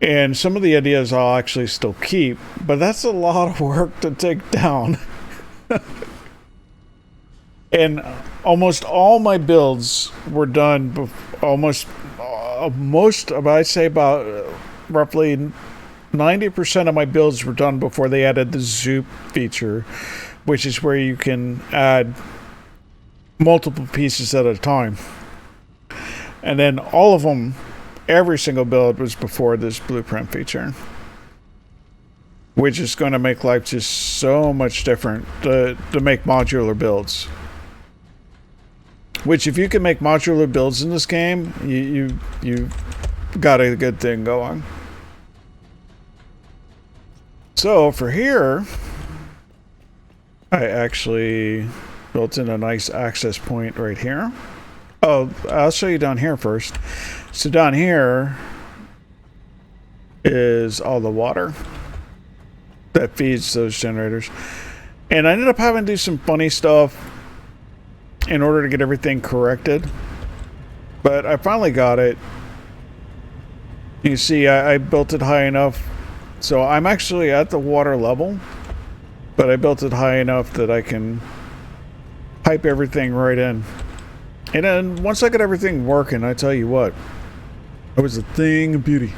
[SPEAKER 1] And some of the ideas I'll actually still keep, but that's a lot of work to take down. And almost all my builds were done I'd say about roughly 90% of my builds were done before they added the zoop feature, which is where you can add multiple pieces at a time. And then all of them, every single build was before this blueprint feature, which is going to make life just so much different to make modular builds. Which, if you can make modular builds in this game, you got a good thing going. So for here, I actually built in a nice access point right here. Oh, I'll show you down here first. So down here is all the water that feeds those generators. And I ended up having to do some funny stuff in order to get everything corrected. But I finally got it. You see, I built it high enough. So I'm actually at the water level, but I built it high enough that I can pipe everything right in. And then once I got everything working, I tell you what, it was a thing of beauty.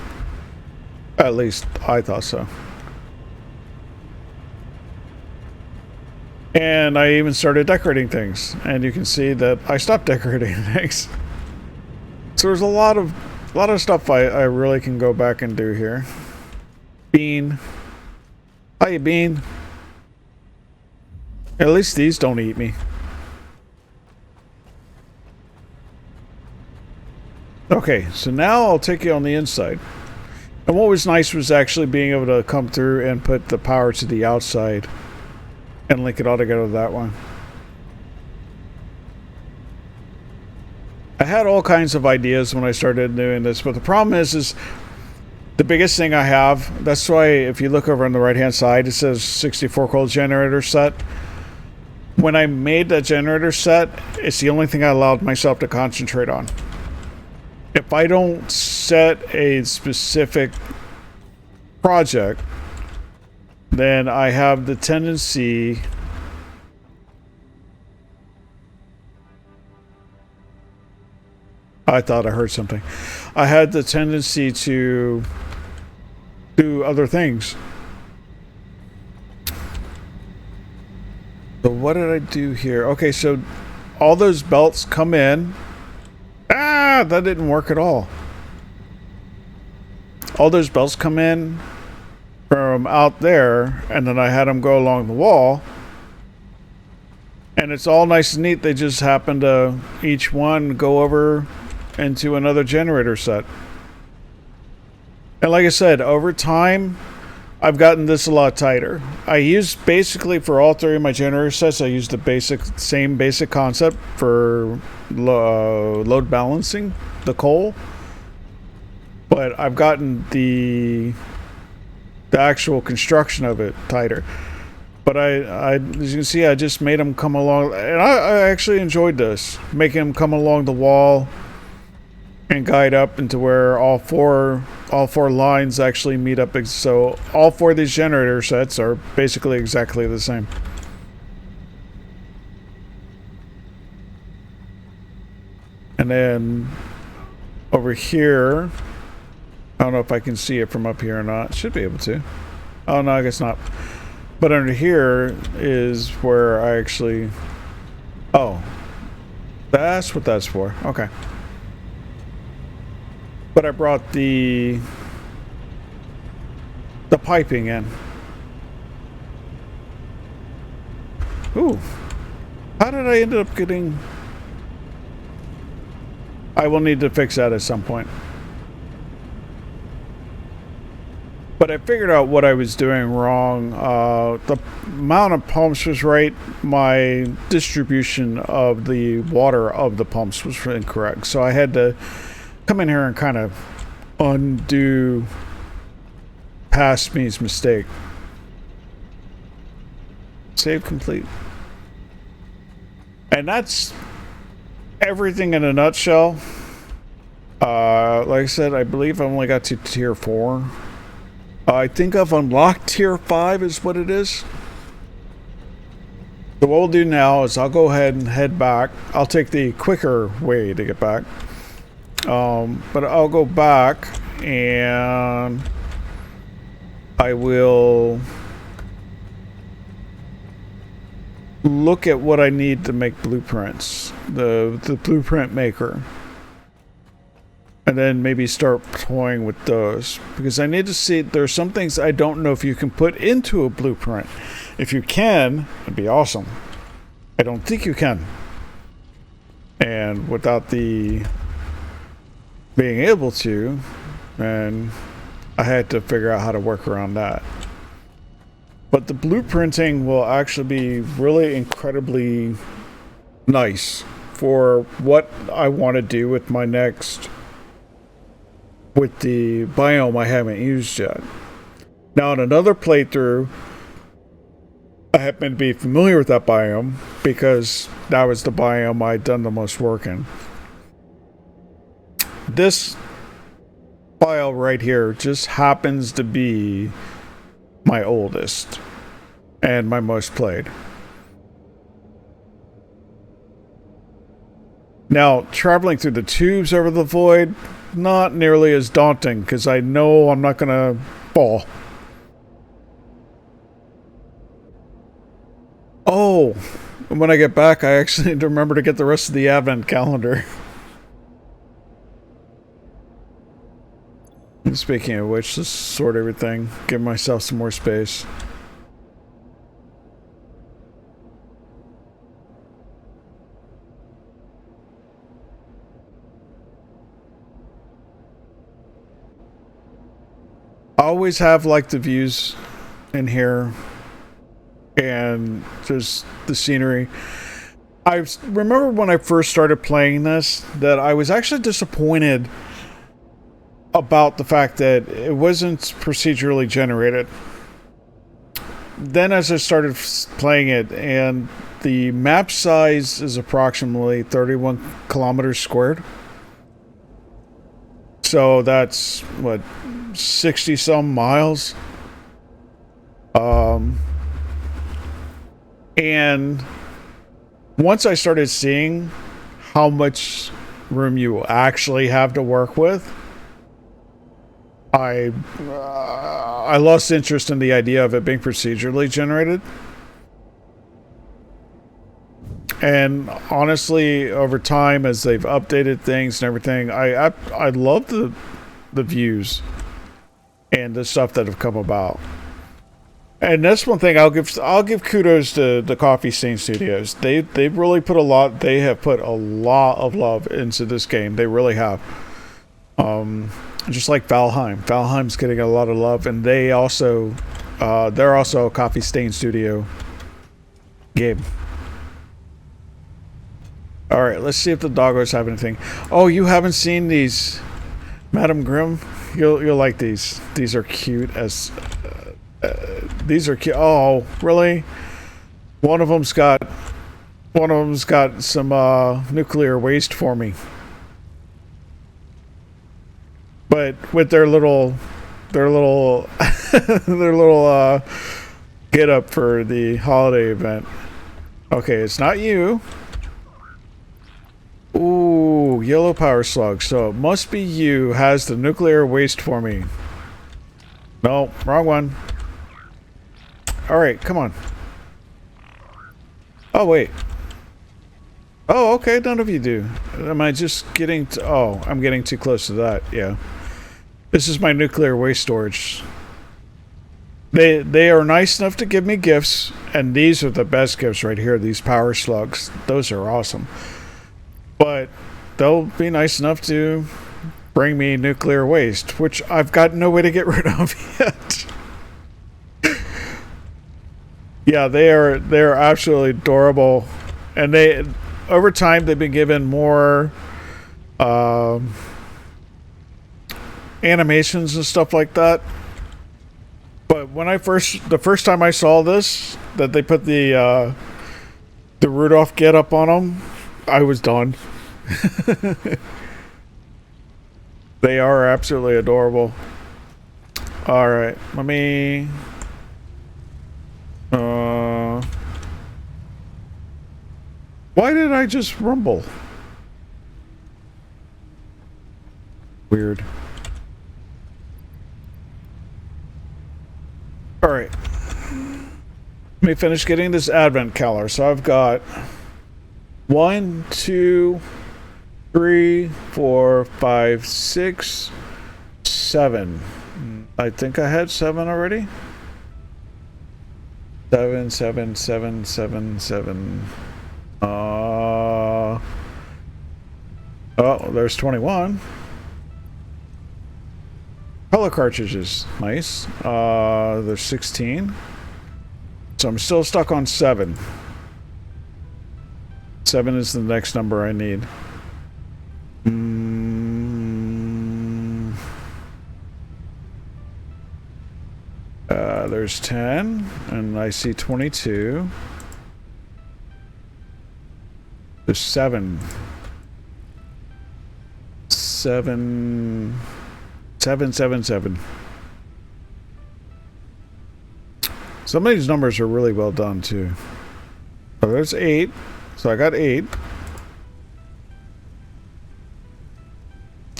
[SPEAKER 1] At least I thought so. And I even started decorating things, and you can see that I stopped decorating things. So there's a lot of stuff I really can go back and do here. Bean. Hi, Bean. At least these don't eat me. Okay, so now I'll take you on the inside. And what was nice was actually being able to come through and put the power to the outside and link it all together that way. I had all kinds of ideas when I started doing this, but the problem is the biggest thing I have, that's why if you look over on the right hand side, it says 64 cold generator set. When I made that generator set, it's the only thing I allowed myself to concentrate on. If I don't set a specific project, then I have the tendency I thought I heard something. I had the tendency to do other things. So what did I do here? Okay, so all those belts come in. Ah, that didn't work at all. All those belts come in, from out there, and then I had them go along the wall. And it's all nice and neat. They just happen to each one go over into another generator set. And like I said, over time, I've gotten this a lot tighter. I use basically for all three of my generator sets, I use the same basic concept for load balancing the coal. But I've gotten the actual construction of it tighter. But I, as you can see, I just made them come along, and I actually enjoyed this, making them come along the wall and guide up into where all four lines actually meet up. So all four of these generator sets are basically exactly the same. And then over here, I don't know if I can see it from up here or not. Should be able to. Oh no, I guess not. But under here is where I actually... Oh. That's what that's for. Okay. But I brought the piping in. Ooh. How did I end up getting... I will need to fix that at some point. But I figured out what I was doing wrong. The amount of pumps was right. My distribution of the water of the pumps was incorrect. So I had to come in here and kind of undo past me's mistake. Save complete. And that's everything in a nutshell. Like I said, I believe I only got to tier 4. I think I've unlocked tier 5 is what it is. So what we'll do now is I'll go ahead and head back. I'll take the quicker way to get back. But I'll go back and I will look at what I need to make blueprints. The blueprint maker. And then maybe start toying with those. Because I need to see, there's some things I don't know if you can put into a blueprint. If you can, it'd be awesome. I don't think you can. And without the being able to, and I had to figure out how to work around that. But the blueprinting will actually be really incredibly nice for what I want to do with my next... with the biome I haven't used yet. Now in another playthrough, I happen to be familiar with that biome because that was the biome I'd done the most work in. This file right here just happens to be my oldest and my most played. Now, traveling through the tubes over the void, not nearly as daunting because I know I'm not gonna fall. Oh, when I get back, I actually need to remember to get the rest of the advent calendar. Speaking of which, let's sort everything, give myself some more space. I always have like the views in here and just the scenery. I remember when I first started playing this that I was actually disappointed about the fact that it wasn't procedurally generated. Then as I started playing it, and the map size is approximately 31 kilometers squared. So that's what, 60 some miles. And once I started seeing how much room you actually have to work with, I lost interest in the idea of it being procedurally generated. And honestly, over time, as they've updated things and everything, I love the views and the stuff that have come about. And that's one thing I'll give kudos to the Coffee Stain Studios. They've really put a lot. They have put a lot of love into this game. They really have. Just like Valheim. Valheim's getting a lot of love, and they're also a Coffee Stain Studio game. All right, let's see if the doggos have anything. Oh, you haven't seen these, Madam Grimm? You'll like these. These are cute as. These are cute. Oh, really? One of them's got some nuclear waste for me. But with their little their little get up for the holiday event. Okay, it's not you. Ooh, yellow power slug. So it must be you. Has the nuclear waste for me. No, wrong one. Alright, come on. Oh, wait. Oh, okay, none of you do. Am I just getting to... Oh, I'm getting too close to that, yeah. This is my nuclear waste storage. They are nice enough to give me gifts, and these are the best gifts right here, these power slugs. Those are awesome. But they'll be nice enough to bring me nuclear waste, which I've got no way to get rid of yet. Yeah, they're absolutely adorable, and they over time they've been given more animations and stuff like that. But when the first time I saw this, that they put the Rudolph get up on them, I was done. They are absolutely adorable. All right, let me. Why did I just rumble? Weird. All right. Let me finish getting this advent calendar. So I've got 1, 2, 3, 4, 5, 6, 7. I think I had 7 already. 7, 7, 7, 7, 7. Oh, there's 21. Color cartridges, nice. There's 16. So I'm still stuck on 7. 7 is the next number I need. There's 10, and I see 22. There's 7. 7, 7, 7, 7. Some of these numbers are really well done too. Oh, there's 8. So I got 8.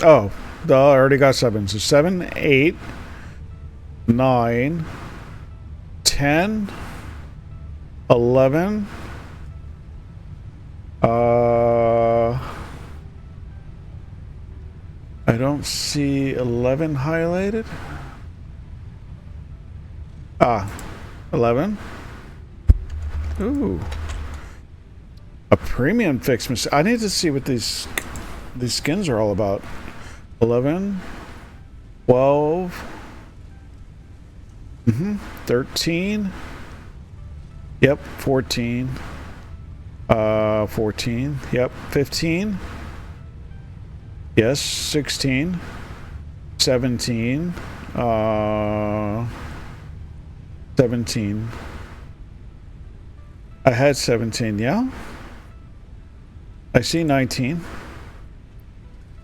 [SPEAKER 1] Oh, I already got 7. So 7, 8, 9, 10, 11. I don't see 11 highlighted. 11. Ooh. A premium fix machine. I need to see what these skins are all about. 11. 12. 13. Yep, 14. 14. Yep, 15. Yes, 16. 17. 17. I had 17, yeah? I see 19.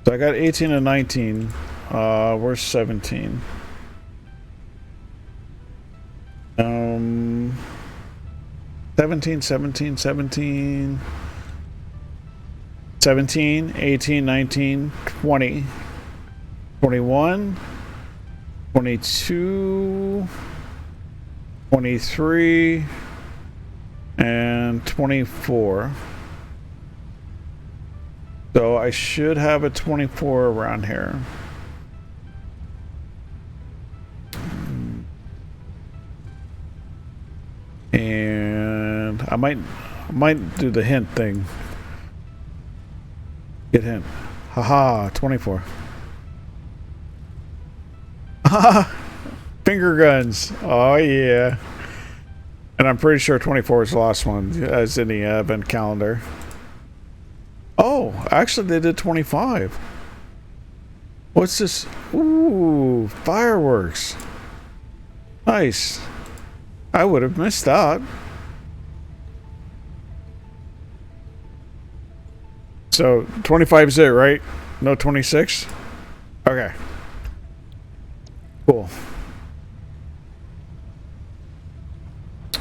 [SPEAKER 1] So I got 18 and 19. Where's 17? 17, 17, 17. 17, 18, 19, 20. 21. 22. 23. And 24. So I should have a 24 around here. I might do the hint thing. Get hint. Haha, 24. Finger guns. Oh yeah. And I'm pretty sure 24 is the last one, as in the event calendar. Oh, actually they did 25. What's this? Ooh, fireworks. Nice. I would have missed that. So 25 is it, right? No 26? Okay. Cool.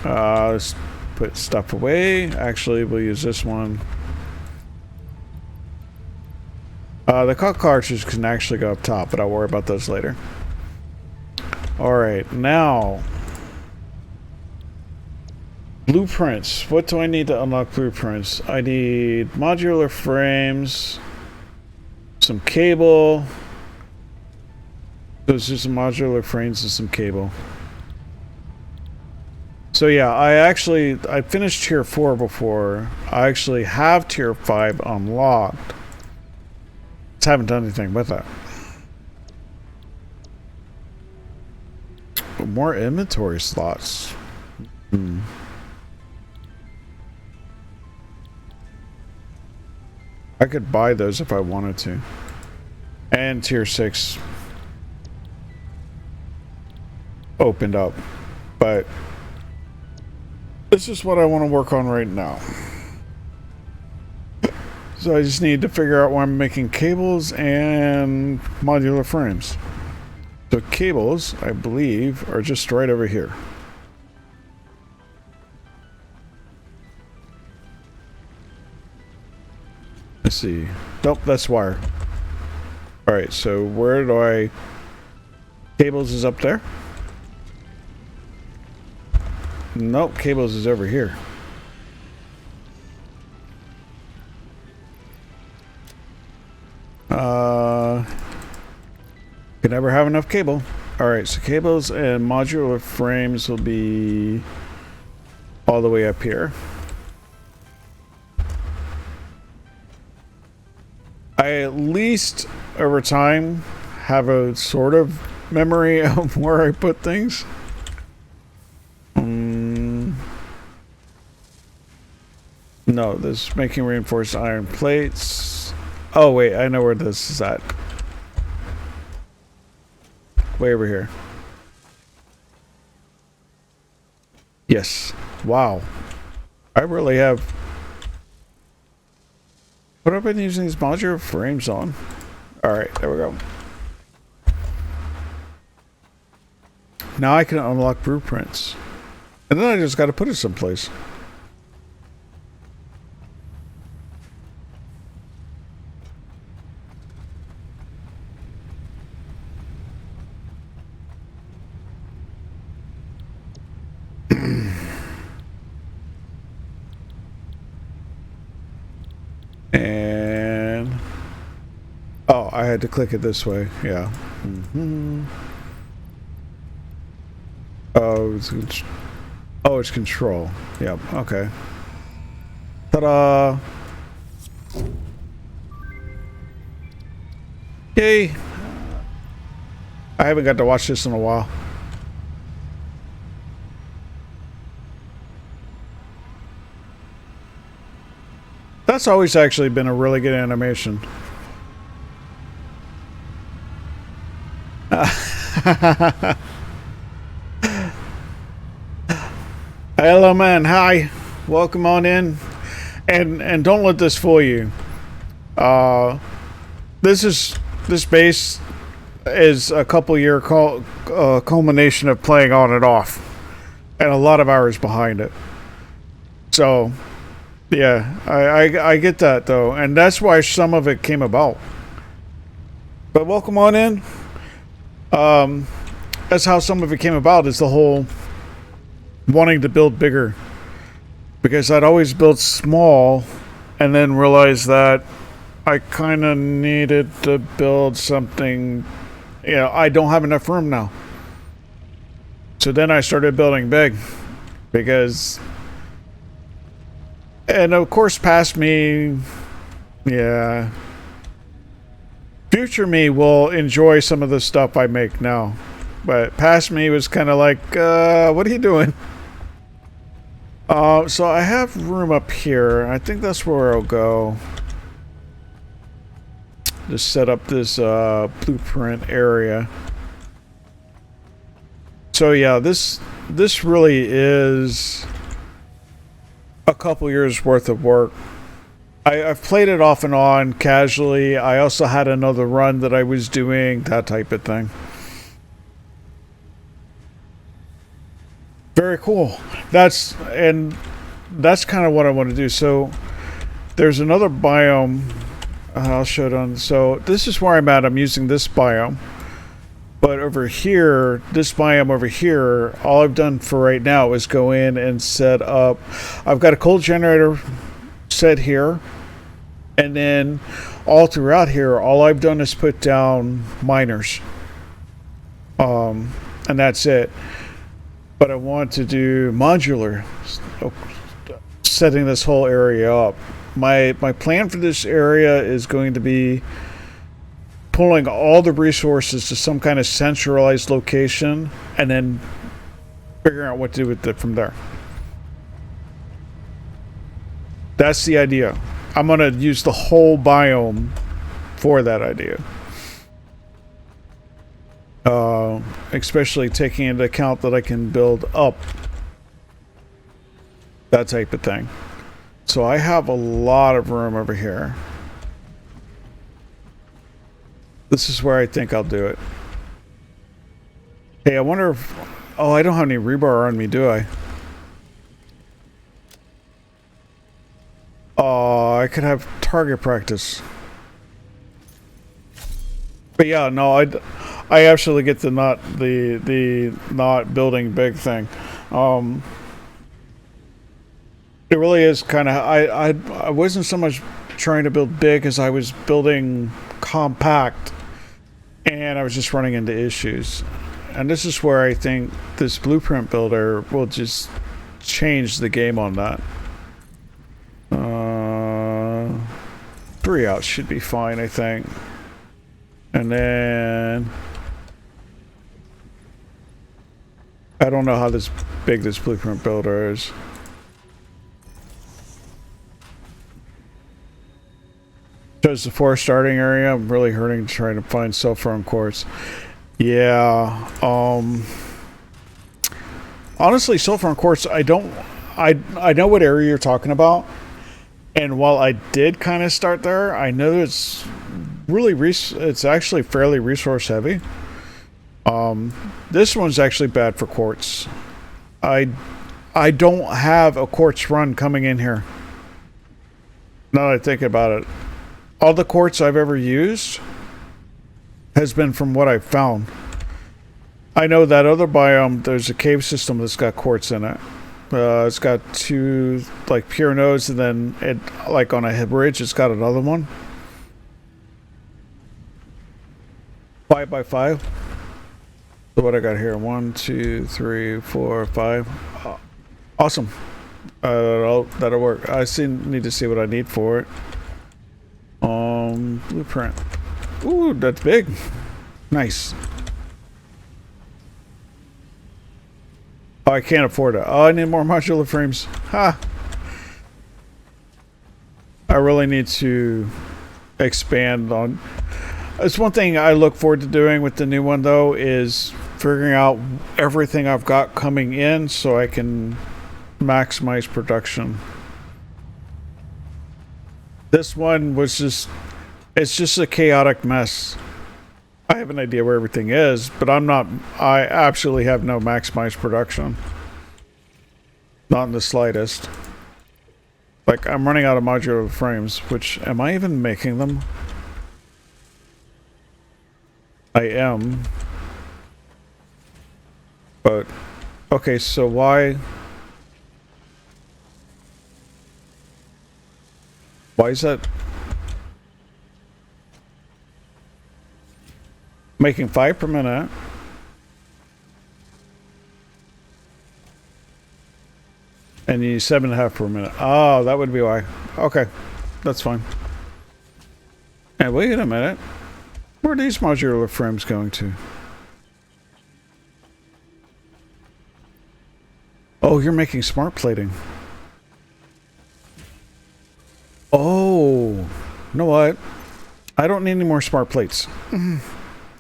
[SPEAKER 1] Let's put stuff away. Actually, we'll use this one. The cut cartridges can actually go up top, but I'll worry about those later. Alright, now... blueprints. What do I need to unlock blueprints? I need modular frames, some cable. Those are some modular frames and some cable. So yeah, I finished tier 4 before. I actually have tier 5 unlocked. Just haven't done anything with that. More inventory slots. I could buy those if I wanted to. And tier 6 opened up. But this is what I want to work on right now. So I just need to figure out where I'm making cables and modular frames. So cables, I believe, are just right over here. Let's see. Nope, that's wire. Alright, so where do I... cables is up there? Nope, cables is over here. Can never have enough cable. Alright, so cables and modular frames will be all the way up here. I at least over time have a sort of memory of where I put things. No, this is making reinforced iron plates. Oh wait, I know where this is at. Way over here. Yes. Wow. I really have... what have I been using these modular frames on? Alright, there we go. Now I can unlock blueprints. And then I just gotta put it someplace. And... oh, I had to click it this way. Yeah. Oh, it's control. Yep. Okay. Ta-da! Yay! I haven't got to watch this in a while. That's always actually been a really good animation. Hello man, hi. Welcome on in. And don't let this fool you. This base is a couple year culmination of playing on and off. And a lot of hours behind it. So yeah, I get that though, and that's why some of it came about. But welcome on in. That's how some of it came about, is the whole wanting to build bigger. Because I'd always built small and then realized that I kind of needed to build something, you know, I don't have enough room now. So then I started building big because And of course, past me, yeah. Future me will enjoy some of the stuff I make now. But past me was kind of like, what are you doing? So I have room up here. I think that's where I'll go. Just set up this blueprint area. So yeah, this really is a couple years worth of work. I've played it off and on casually. I also had another run that I was doing, that type of thing. Very cool. That's kind of what I want to do. So there's another biome. I'll show it on. So this is where I'm at. I'm using this biome. But over here, this biome over here, all I've done for right now is go in and set up. I've got a coal generator set here. And then all throughout here, all I've done is put down miners. And that's it. But I want to do modular, setting this whole area up. My plan for this area is going to be pulling all the resources to some kind of centralized location and then figuring out what to do with it from there. That's the idea. I'm going to use the whole biome for that idea. Especially taking into account that I can build up. That type of thing. So I have a lot of room over here. This is where I think I'll do it. Hey, I wonder if... Oh, I don't have any rebar on me, do I? Oh, I could have target practice. But yeah, no, I actually get the not building big thing. It really is kind of... I wasn't so much trying to build big as I was building compact. And I was just running into issues. And this is where I think this blueprint builder will just change the game on that. 3 outs should be fine, I think. And then... I don't know how big this blueprint builder is. Shows the 4 starting area. I'm really hurting trying to find sulfur on quartz. Yeah. Honestly, sulfur on quartz, I know what area you're talking about. And while I did kind of start there, I know it's really it's actually fairly resource heavy. This one's actually bad for quartz. I don't have a quartz run coming in here. Now that I think about it. All the quartz I've ever used has been from what I've found. I know that other biome, there's a cave system that's got quartz in it. It's got 2 like pure nodes, and then it like on a bridge, it's got another one. 5x5. So what I got here? 1, 2, 3, 4, 5. Awesome. That'll work. I need to see what I need for it. Blueprint. Ooh, that's big. Nice. Oh, I can't afford it. Oh, I need more modular frames. Ha! I really need to expand on... It's one thing I look forward to doing with the new one, though, is figuring out everything I've got coming in so I can maximize production. This one was just... It's just a chaotic mess. I have an idea where everything is, but I absolutely have no maximized production. Not in the slightest. Like, I'm running out of modular frames, which, am I even making them? I am. But, okay, so why is that? Making 5 per minute. And you 7.5 per minute. Oh, that would be why. Okay, that's fine. And wait a minute. Where are these modular frames going to? Oh, you're making smart plating. Oh, you know what? I don't need any more smart plates.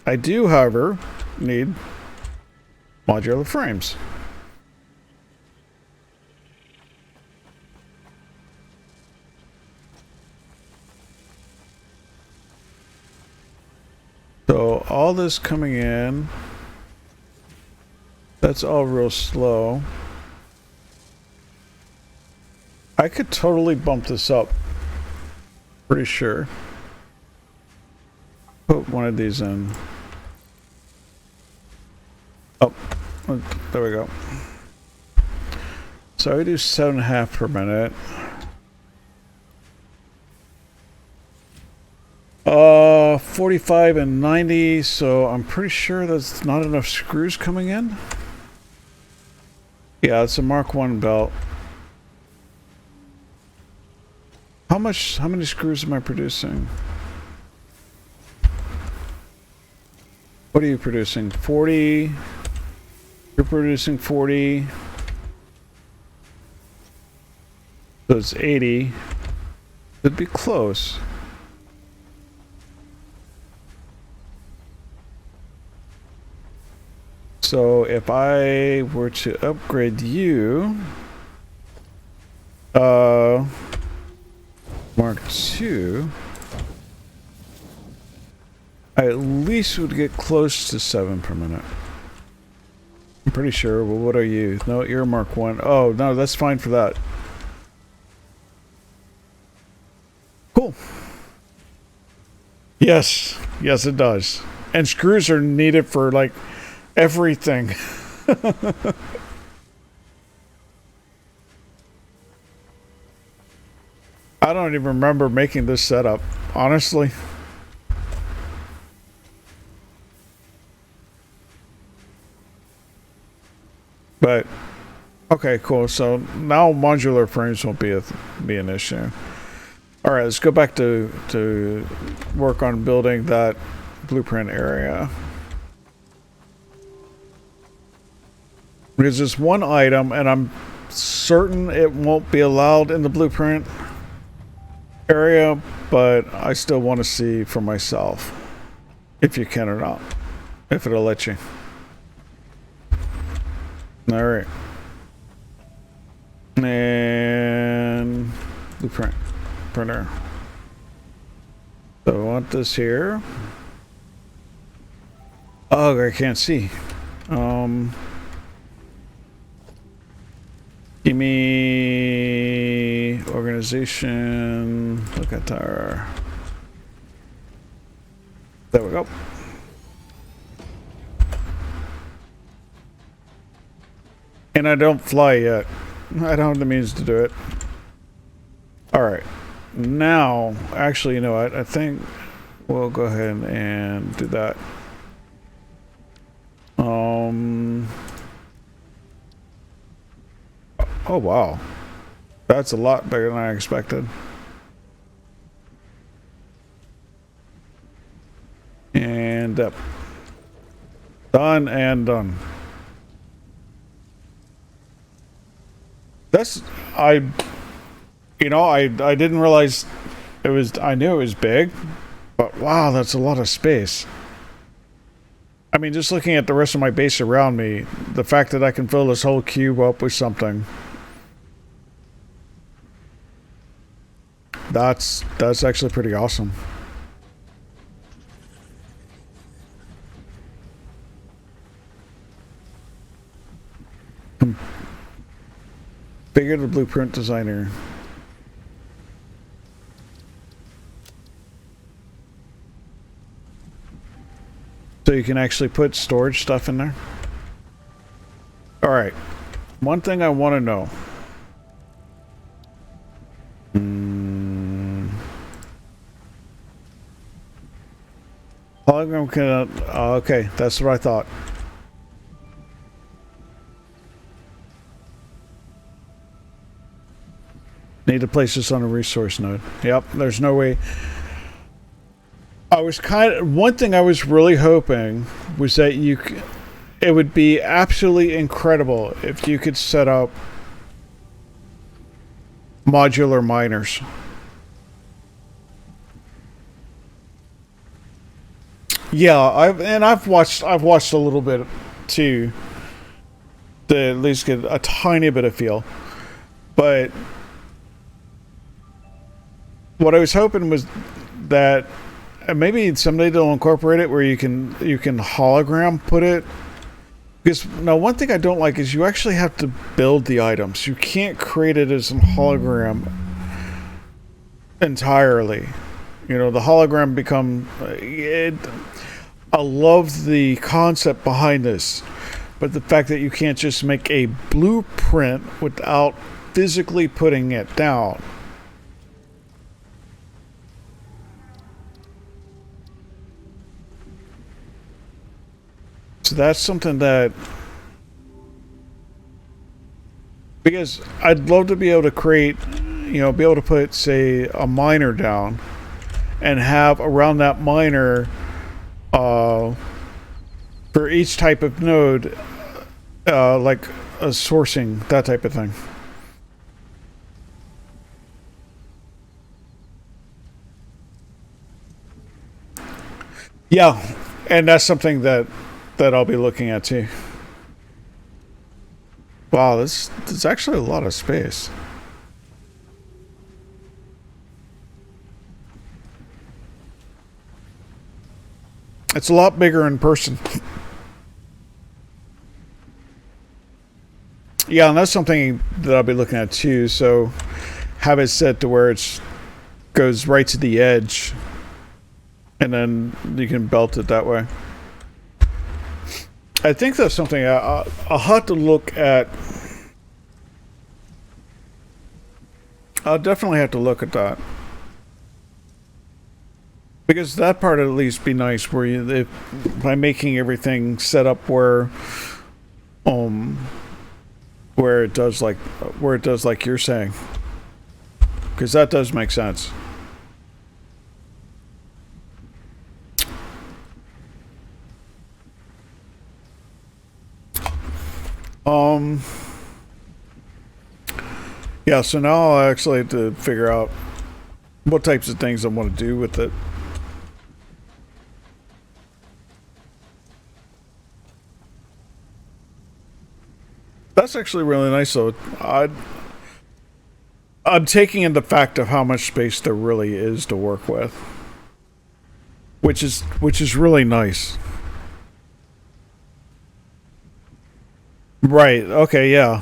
[SPEAKER 1] I do, however, need modular frames. So all this coming in, that's all real slow. I could totally bump this up. Pretty sure. Put one of these in. Oh, there we go. So I do 7.5 per minute. 45 and 90, so I'm pretty sure that's not enough screws coming in. Yeah, it's a Mark 1 belt. How many screws am I producing? What are you producing? 40. You're producing 40. So it's 80. It'd be close. So if I were to upgrade you, Mark 2, I at least would get close to 7 per minute. I'm pretty sure. Well, what are you? No, you're Mark 1. Oh, no, that's fine for that. Cool. Yes. Yes, it does. And screws are needed for, like, everything. I don't even remember making this setup, honestly. But okay, cool. So now modular frames won't be an issue. All right, let's go back to work on building that blueprint area. Because there's one item, and I'm certain it won't be allowed in the blueprint area, but I still want to see for myself if you can or not, if it'll let you. All right. And blueprint printer. So I want this here. Oh, I can't see. Give me organization. Look at our. There we go. And I don't fly yet. I don't have the means to do it. Alright. Now, actually, you know what? I think we'll go ahead and do that. Oh, wow. That's a lot bigger than I expected. And up. Done and done. That's, you know, I didn't realize it was, I knew it was big, but wow, that's a lot of space. I mean, just looking at the rest of my base around me, the fact that I can fill this whole cube up with something. That's actually pretty awesome. Bigger the blueprint designer. So you can actually put storage stuff in there. All right. One thing I want to know. Hologram can. Okay, that's what I thought. Need to place this on a resource node. Yep, there's no way. I was one thing I was really hoping was that it would be absolutely incredible if you could set up modular miners. Yeah, I've watched a little bit too, to at least get a tiny bit of feel. But what I was hoping was that maybe someday they'll incorporate it where you can hologram put it. Because now one thing I don't like is you actually have to build the items. You can't create it as a hologram entirely. You know, the hologram become I love the concept behind this, but the fact that you can't just make a blueprint without physically putting it down. So that's something that, because I'd love to be able to create, be able to put, say, a miner down and have around that miner, for each type of node, like a sourcing, that type of thing. Yeah, and that's something that I'll be looking at too. Wow, there's actually a lot of space. It's a lot bigger in person. Yeah, and that's something that I'll be looking at too. So have it set to where it goes right to the edge, and then you can belt it that way. I think that's something I'll have to look at. I'll definitely have to look at that. Because that part would at least be nice, where by making everything set up where it does like you're saying. Because that does make sense. Yeah, so now I'll actually have to figure out what types of things I want to do with it. That's actually really nice, though. I'm taking in the fact of how much space there really is to work with, which is really nice. Right. Okay. Yeah.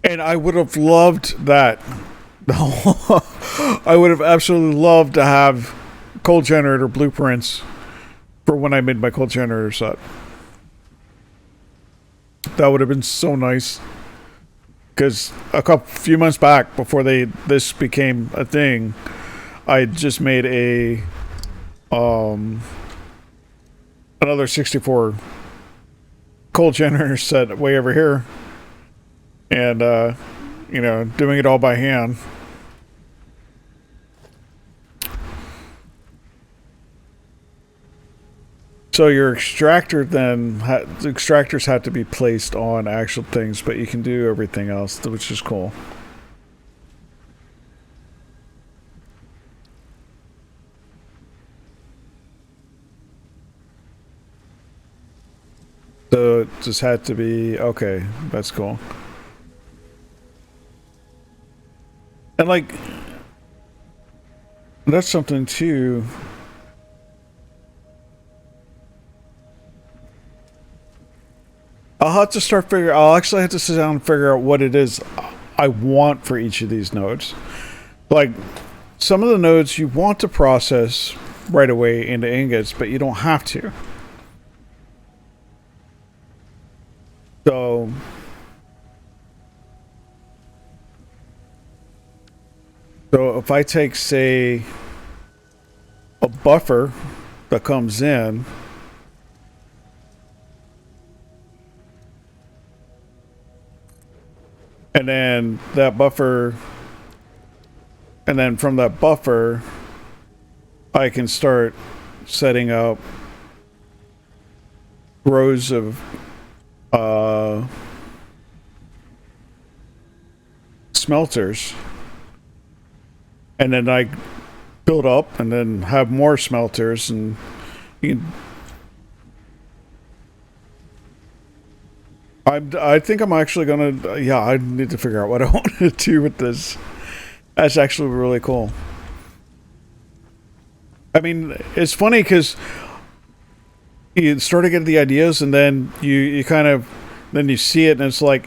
[SPEAKER 1] And I would have loved that. I would have absolutely loved to have coal generator blueprints for when I made my coal generator set. That would have been so nice. Because few months back, before this became a thing, I just made another 64 coal generator set way over here, and doing it all by hand. So your extractor then, the extractors have to be placed on actual things, but you can do everything else, which is cool. So it just had to be, okay, that's cool. And like, that's something too. I'll actually have to sit down and figure out what it is I want for each of these nodes. Like, some of the nodes you want to process right away into ingots, but you don't have to. So if I take, say, a buffer that comes in, and And then that buffer, and then from that buffer, I can start setting up rows of smelters, and then I build up and then have more smelters, and you can, I think I'm actually gonna, yeah, I need to figure out what I want to do with this. That's actually really cool. I mean, it's funny because you start to get the ideas, and then you kind of, then you see it, and it's like,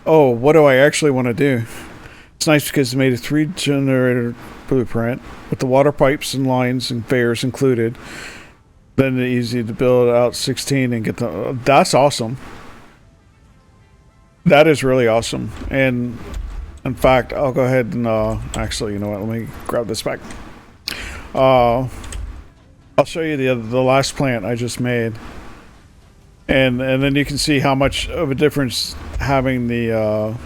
[SPEAKER 1] oh, what do I actually want to do? It's nice because it made a 3 generator blueprint with the water pipes and lines and fairs included. Then it's easy to build out 16 and get the. That's awesome. That is really awesome. And in fact, I'll go ahead and actually, you know what? Let me grab this back. I'll show you the last plant I just made, and then you can see how much of a difference having the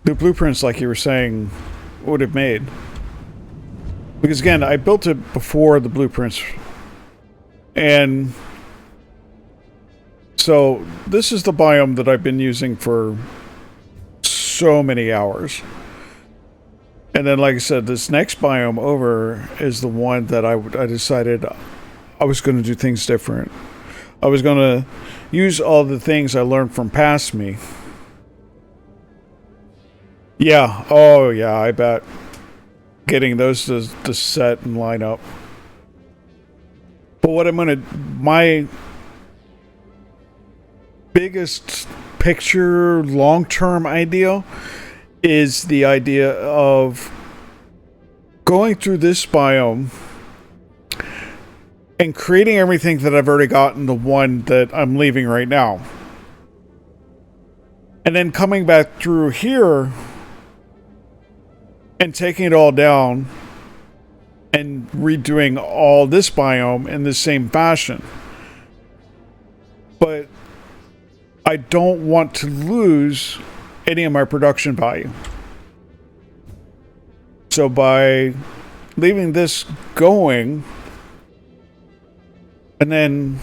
[SPEAKER 1] blueprints, like you were saying, would have made. Because again, I built it before the blueprints, and so this is the biome that I've been using for so many hours. And then, like I said, this next biome over is the one that I decided I was going to do things different. I was going to use all the things I learned from past me. Yeah, oh yeah, I bet. Getting those to set and line up. But what I'm going to... My biggest picture, long-term idea is the idea of going through this biome and creating everything that I've already got in the one that I'm leaving right now. And then coming back through here and taking it all down and redoing all this biome in the same fashion. But I don't want to lose any of my production value. So by leaving this going and then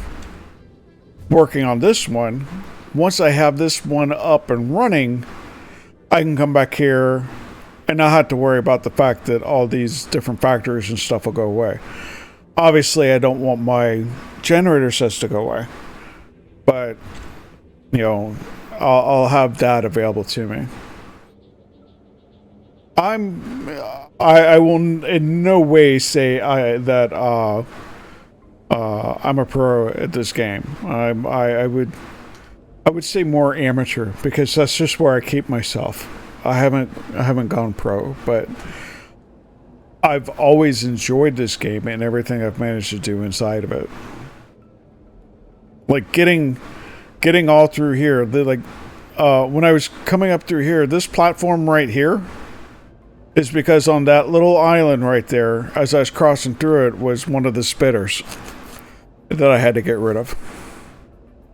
[SPEAKER 1] working on this one, once I have this one up and running, I can come back here and not have to worry about the fact that all these different factories and stuff will go away. Obviously, I don't want my generator sets to go away, but you know, I'll have that available to me. I will in no way say that I'm a pro at this game. I would say more amateur, because that's just where I keep myself. I haven't gone pro, but I've always enjoyed this game and everything I've managed to do inside of it. Like getting all through here, when I was coming up through here, this platform right here is because on that little island right there, as I was crossing through it, was one of the spitters that I had to get rid of.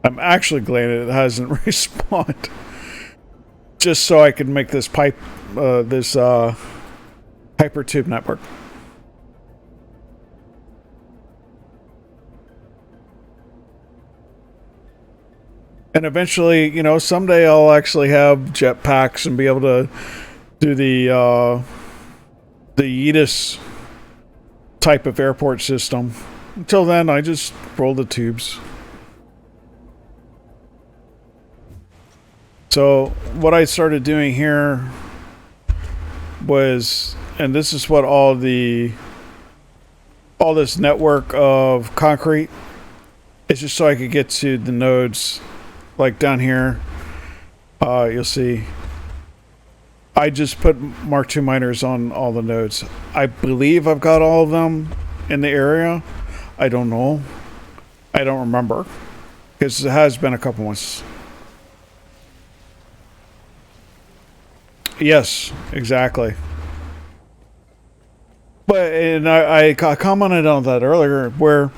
[SPEAKER 1] I'm actually glad it hasn't respawned, just so I could make this hypertube network. And eventually, you know, someday I'll actually have jetpacks and be able to do the Yeetus type of airport system. Until then, I just roll the tubes. So what I started doing here was, and this is what all this network of concrete is, just so I could get to the nodes. Like down here, you'll see I just put Mark II miners on all the nodes. I believe I've got all of them in the area. I don't know. I don't remember, because it has been a couple months. Yes, exactly. But, and I commented on that earlier, where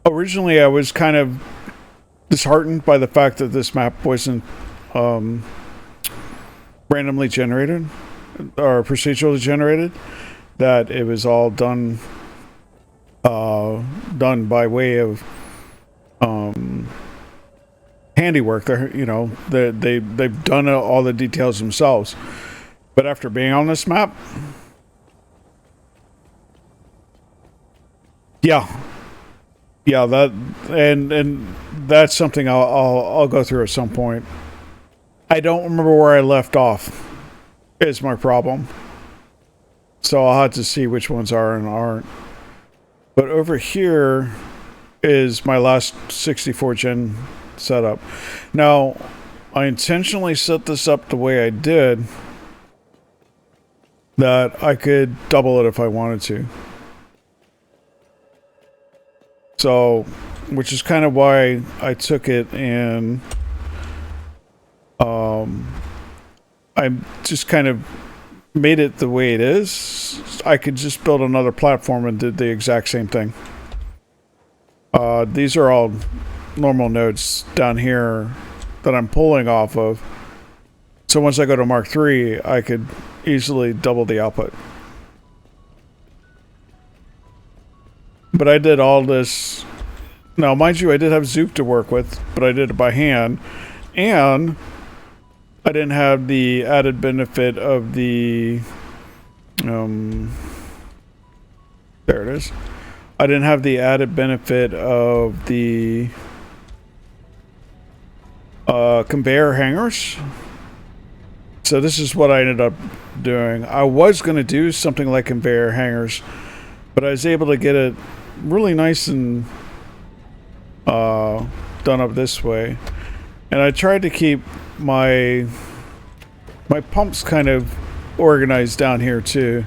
[SPEAKER 1] originally I was kind of disheartened by the fact that this map wasn't randomly generated or procedurally generated, that it was all done done by way of handiwork. They're, you know, they've done all the details themselves. But after being on this map, yeah, that and that's something I'll go through at some point. I don't remember where I left off. Is my problem. So I'll have to see which ones are and aren't. But over here is my last 64 gen setup. Now, I intentionally set this up the way I did, that I could double it if I wanted to. So, which is kind of why I took it and I just kind of made it the way it is. I could just build another platform and did the exact same thing. These are all normal nodes down here that I'm pulling off of. So once I go to Mark III, I could easily double the output. But I did all this. Now, mind you, I did have Zoop to work with, but I did it by hand. And I didn't have the added benefit of the... there it is. I didn't have the added benefit of the conveyor hangers. So this is what I ended up doing. I was going to do something like conveyor hangers, but I was able to get it really nice and done up this way. And I tried to keep my pumps kind of organized down here too.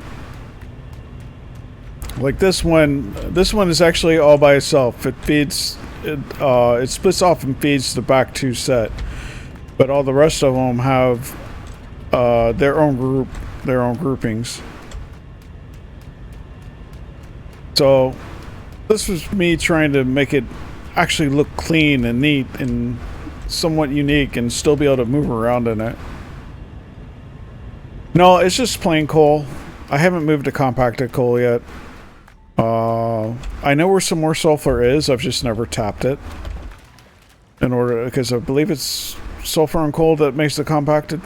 [SPEAKER 1] Like this one is actually all by itself. It feeds, it splits off and feeds the back two set, but all the rest of them have their own groupings. So this was me trying to make it actually look clean and neat and somewhat unique and still be able to move around in it. No, it's just plain coal. I haven't moved to compacted coal yet. I know where some more sulfur is. I've just never tapped it. Because I believe it's sulfur and coal that makes the compacted.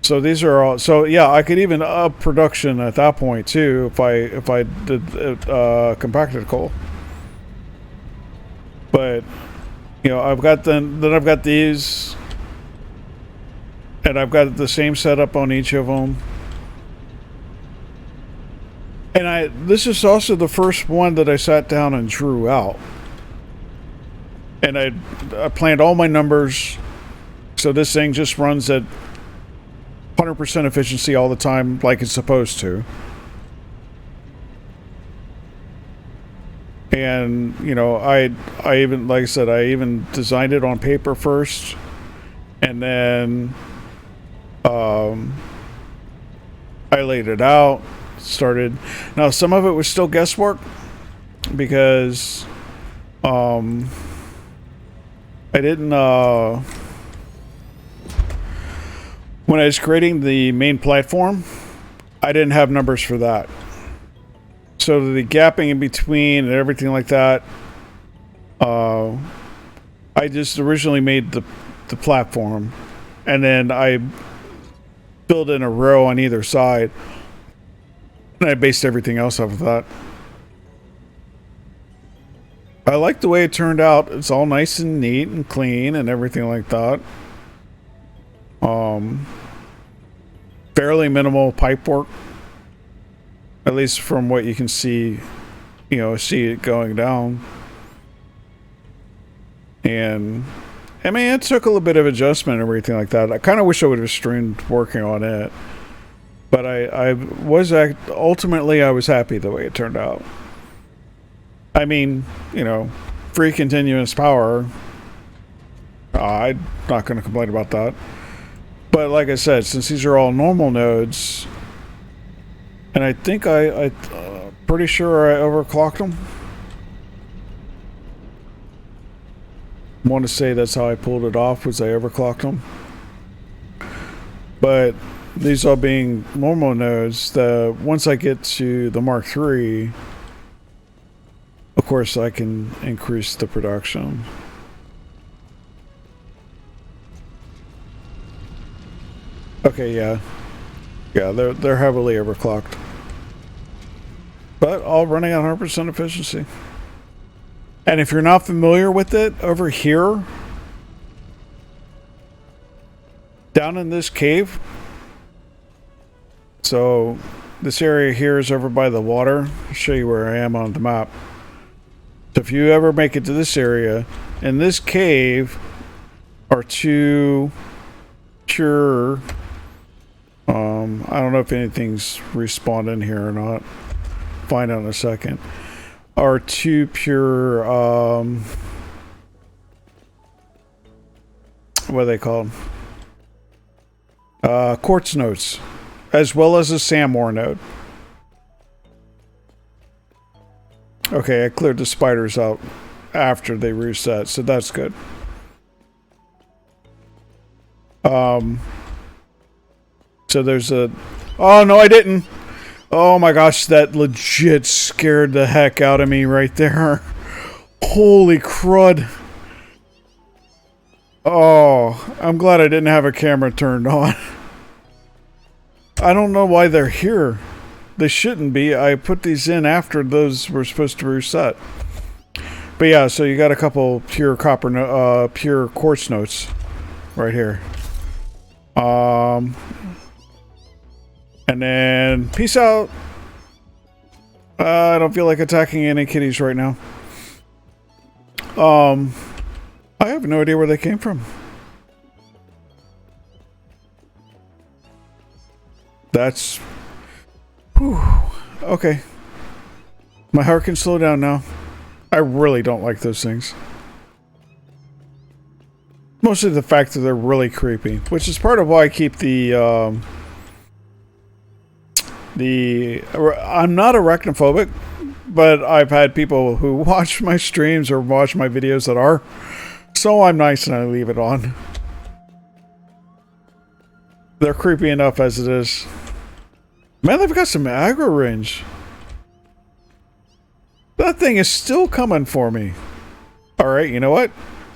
[SPEAKER 1] So these are all. So yeah, I could even up production at that point too if I did compacted coal. But you know, I've got then I've got these, and I've got the same setup on each of them. And this is also the first one that I sat down and drew out. And I planned all my numbers, so this thing just runs at 100% efficiency all the time, like it's supposed to. And you know, I even, like I said, I even designed it on paper first, and then I laid it out. Started. Now some of it was still guesswork because I didn't when I was creating the main platform, I didn't have numbers for that. So the gapping in between and everything like that, I just originally made the platform, and then I built in a row on either side. And I based everything else off of that. I like the way it turned out. It's all nice and neat and clean and everything like that. Fairly minimal pipe work. At least from what you can see, you know, see it going down. And I mean, it took a little bit of adjustment and everything like that. I kind of wish I would have streamed working on it. But I was ultimately I was happy the way it turned out. I mean, you know, free continuous power. I'm not going to complain about that. But like I said, since these are all normal nodes, and I think I pretty sure I overclocked them. I want to say that's how I pulled it off, was I overclocked them. But these all being normal nodes, once I get to the Mark III, of course I can increase the production. Okay, yeah. Yeah, they're heavily overclocked. But all running at 100% efficiency. And if you're not familiar with it, over here, down in this cave, so this area here is over by the water. I'll show you where I am on the map. So if you ever make it to this area, in this cave are two pure, I don't know if anything's respawned in here or not. Find out in a second. Are two pure, what are they called? Quartz nodes, as well as a Samor node. Okay, I cleared the spiders out after they reset, so that's good. So there's a... Oh, no, I didn't! Oh my gosh, that legit scared the heck out of me right there. Holy crud. Oh, I'm glad I didn't have a camera turned on. I don't know why they're here. They shouldn't be. I put these in after those were supposed to reset. But yeah, so you got a couple pure pure quartz nodes right here. And then peace out. I don't feel like attacking any kitties right now. I have no idea where they came from. That's... Whew. Okay. My heart can slow down now. I really don't like those things. Mostly the fact that they're really creepy, which is part of why I keep I'm not arachnophobic, but I've had people who watch my streams or watch my videos that are, so I'm nice and I leave it on. They're creepy enough as it is. Man, they've got some aggro range. That thing is still coming for me. Alright, you know what?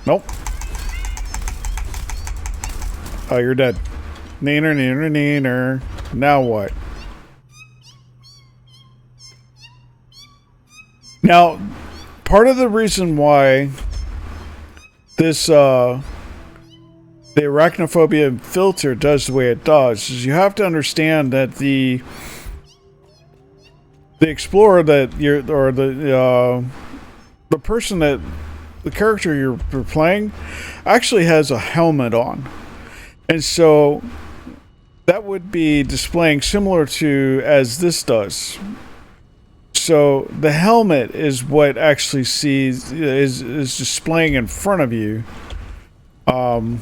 [SPEAKER 1] Nope. Oh, you're dead. Neener, neener, neener. Now what? Now, part of the reason why this, the arachnophobia filter does the way it does is you have to understand that the explorer that you're, or the person that, the character you're playing actually has a helmet on. And so that would be displaying similar to as this does. So the helmet is what actually sees is displaying in front of you. You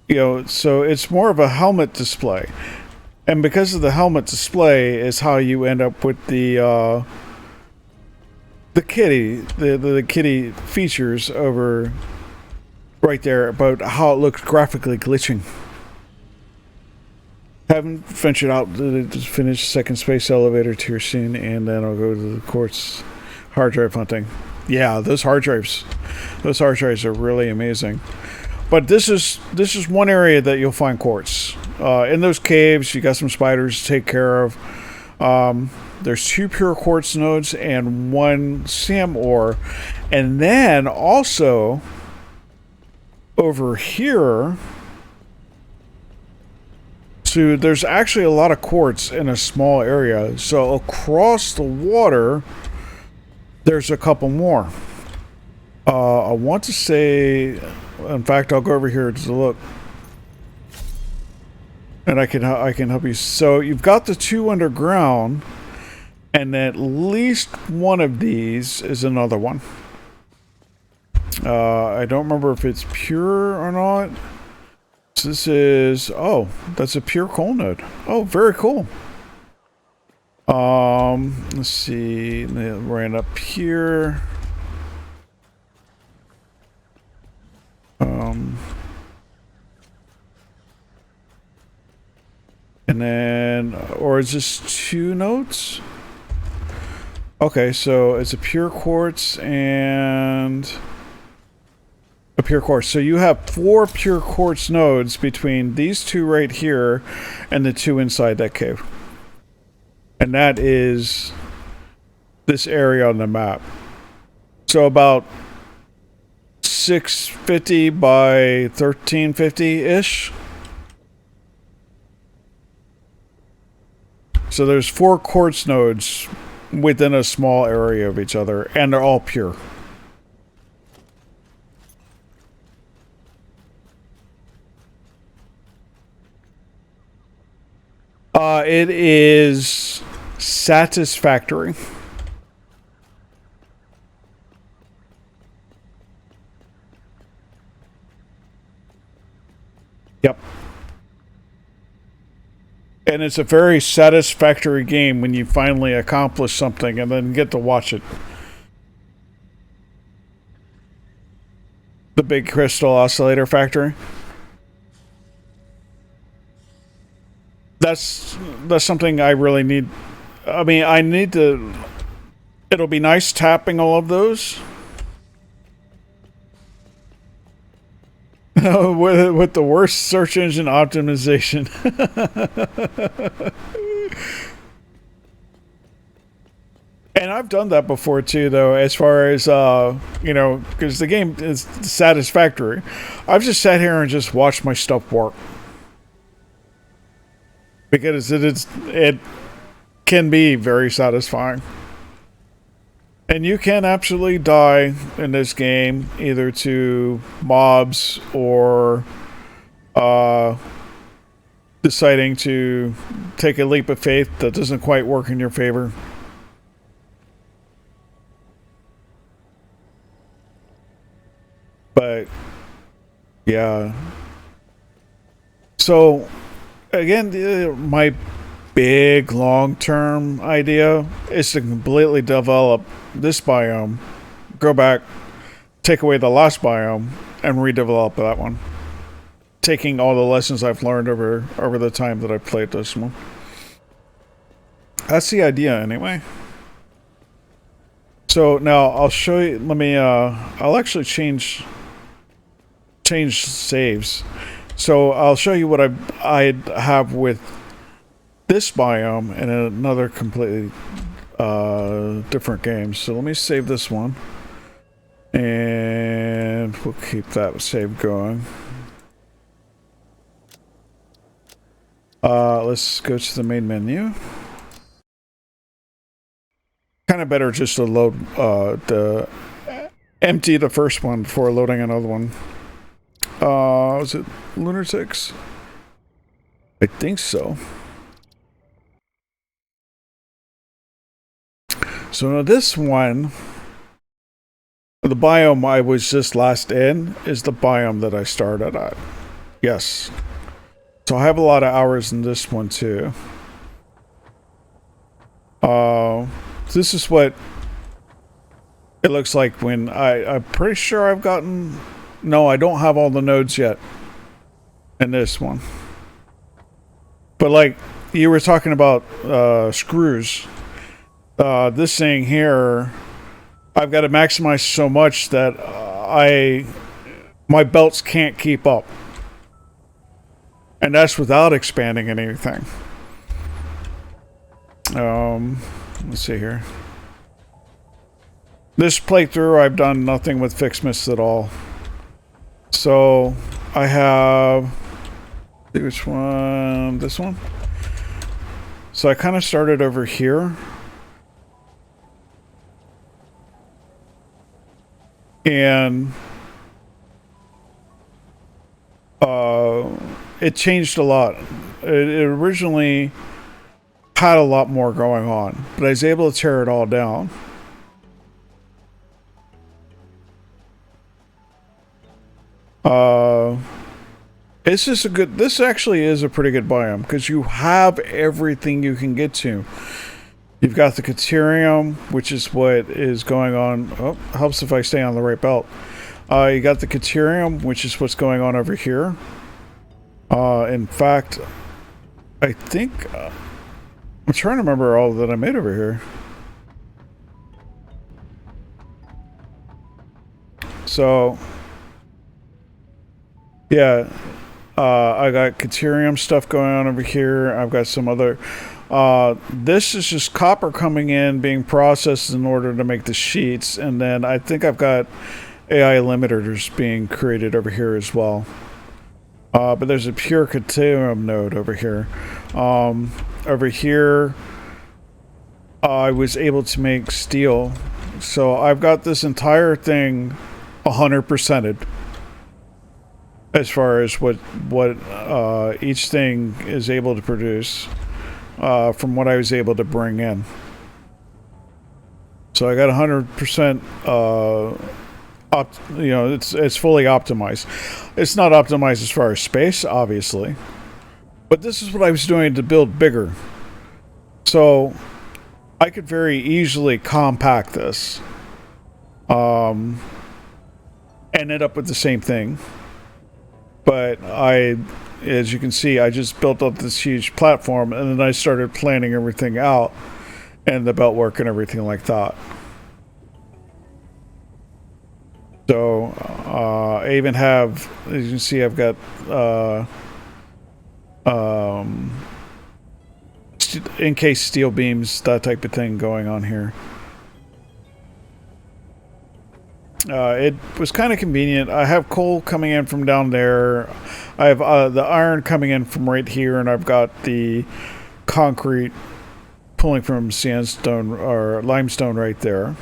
[SPEAKER 1] know, so it's more of a helmet display. And because of the helmet display is how you end up with the kitty, the kitty features over right there about how it looks graphically glitching. Haven't ventured out to finish second space elevator tier soon, and then I'll go to the quartz hard drive hunting. Yeah, those hard drives are really amazing. But this is one area that you'll find quartz. In those caves, you got some spiders to take care of. There's 2 pure quartz nodes and 1 SAM ore. And then also over here, so there's actually a lot of quartz in a small area. So across the water, there's a couple more. I want to say, in fact, I'll go over here to look, and I can help you. So you've got the 2 underground, and at least one of these is another one. I don't remember if it's pure or not. So this is, oh, that's a pure coal node. Oh, very cool. Let's see, they ran up here. And then, or is this 2 nodes? Okay, so it's a pure quartz and a pure quartz. So you have 4 pure quartz nodes between these 2 right here and the 2 inside that cave. And that is this area on the map. So about 650 by 1350-ish. So there's 4 quartz nodes within a small area of each other, and they're all pure. It is Satisfactory. Yep. And it's a very satisfactory game when you finally accomplish something and then get to watch it. The big crystal oscillator factory. That's something I really need. I mean, I need to. It'll be nice tapping all of those. with the worst search engine optimization. And I've done that before too, though, as far as, you know, because the game is satisfactory. I've just sat here and just watched my stuff work. Because it can be very satisfying. And you can absolutely die in this game, either to mobs or deciding to take a leap of faith that doesn't quite work in your favor. But, yeah. So, again, my big long-term idea is to completely develop this biome, go back, take away the last biome, and redevelop that one. Taking all the lessons I've learned over the time that I've played this one. That's the idea, anyway. So now I'll show you. Let me. I'll actually change saves. So I'll show you what I have with this biome in another completely different game. So let me save this one, and we'll keep that save going. Let's go to the main menu. Kind of better just to load empty the first one before loading another one. Was it Lunatics? I think so. So now this one, the biome I was just last in, is the biome that I started at. Yes. So I have a lot of hours in this one too. This is what it looks like when I'm pretty sure I've gotten... No, I don't have all the nodes yet in this one. But like you were talking about screws. This thing here, I've got to maximize so much that my belts can't keep up. And that's without expanding anything. Let's see here. This playthrough, I've done nothing with Fixmist at all. So, I have... which one? This one? So I kind of started over here. And... it changed a lot. It originally had a lot more going on, but I was able to tear it all down. It's just a good... This actually is a pretty good biome, because you have everything you can get to. You've got the Caterium, which is what is going on... Oh, helps if I stay on the right belt. You got the Caterium, which is what's going on over here. In fact, I think I'm trying to remember all that I made over here. So yeah, I got Caterium stuff going on over here. I've got some other. This is just copper coming in, being processed in order to make the sheets, and then I think I've got AI limiters being created over here as well. But there's a pure Caterium node over here. Over here, I was able to make steel. So I've got this entire thing 100%ed as far as what each thing is able to produce from what I was able to bring in. So I got 100%. You know, it's fully optimized. It's not optimized as far as space, obviously, but this is what I was doing to build bigger. So I could very easily compact this, and end up with the same thing. But as you can see, I just built up this huge platform, and then I started planning everything out, and the belt work and everything like that. So I even have, as you can see, I've got encased steel beams, that type of thing going on here. It was kind of convenient. I have coal coming in from down there. I have the iron coming in from right here, and I've got the concrete pulling from sandstone or limestone right there.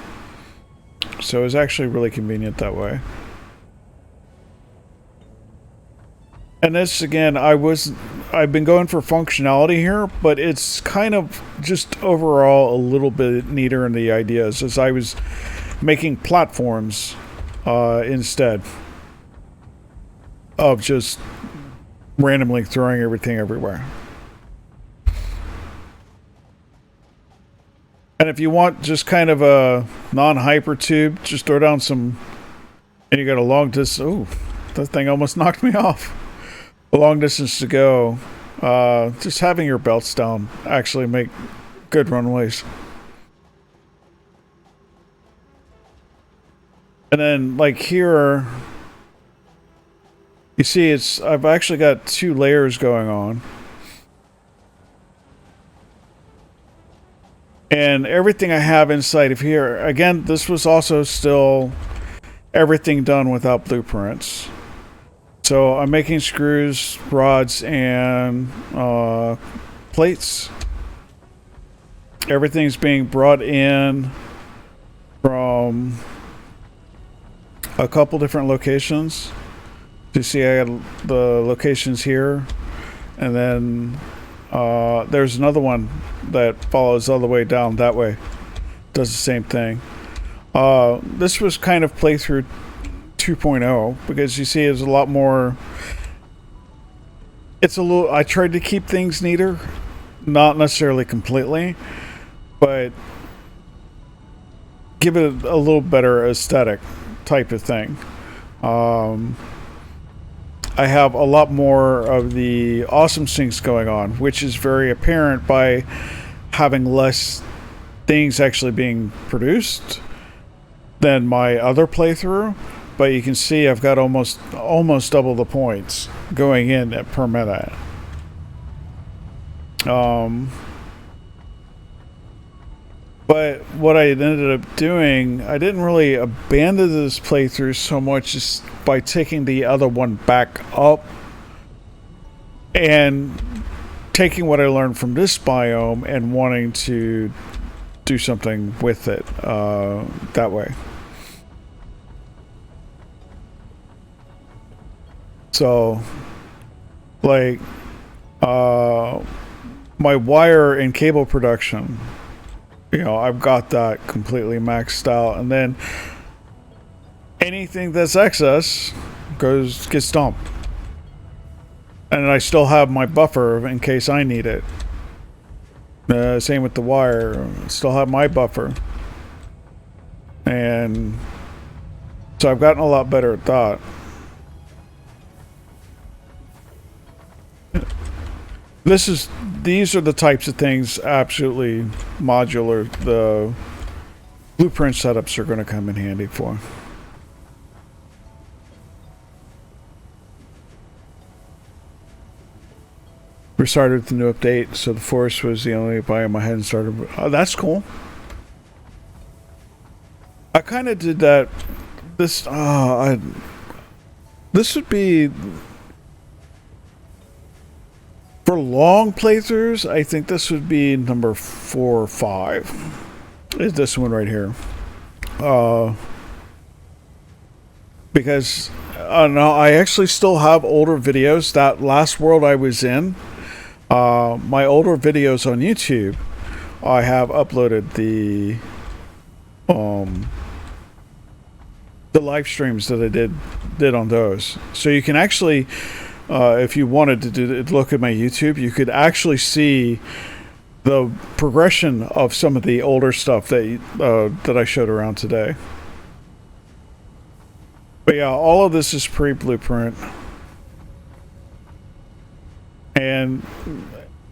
[SPEAKER 1] So it was actually really convenient that way. And this, again, I've been going for functionality here, but it's kind of just overall a little bit neater in the ideas, as I was making platforms instead of just randomly throwing everything everywhere. And if you want just kind of a non-hyper tube, just throw down some, and you got a long distance. Oh, that thing almost knocked me off. A long distance to go. Just having your belts down actually make good runways. And then, like here, you see, I've actually got 2 layers going on. And everything I have inside of here, again, this was also still everything done without blueprints. So I'm making screws, rods, and plates. Everything's being brought in from a couple different locations. You see, I got the locations here, and then there's another one that follows all the way down that way. Does the same thing. This was kind of playthrough 2.0 because you see, it's a lot more. It's a little. I tried to keep things neater, not necessarily completely, but give it a little better aesthetic type of thing. I have a lot more of the awesome things going on, which is very apparent by having less things actually being produced than my other playthrough. But you can see I've got almost double the points going in per minute. But what I ended up doing, I didn't really abandon this playthrough so much as by taking the other one back up and taking what I learned from this biome and wanting to do something with it that way. So, like, my wire and cable production, you know, I've got that completely maxed out, and then anything that's excess gets dumped, and I still have my buffer in case I need it. Same with the wire, still have my buffer, and so I've gotten a lot better at that. these are the types of things absolutely modular the blueprint setups are going to come in handy for. Restarted with the new update, so the forest was the only biome I hadn't started. Oh, that's cool. I kind of did that. This this would be for long playthroughs. I think this would be number 4 or 5. Is this one right here? Because no, I actually still have older videos. That last world I was in, my older videos on YouTube, I have uploaded the live streams that I did on those. So you can actually, if you wanted to look at my YouTube, you could actually see the progression of some of the older stuff that I showed around today. But yeah, all of this is pre-blueprint. And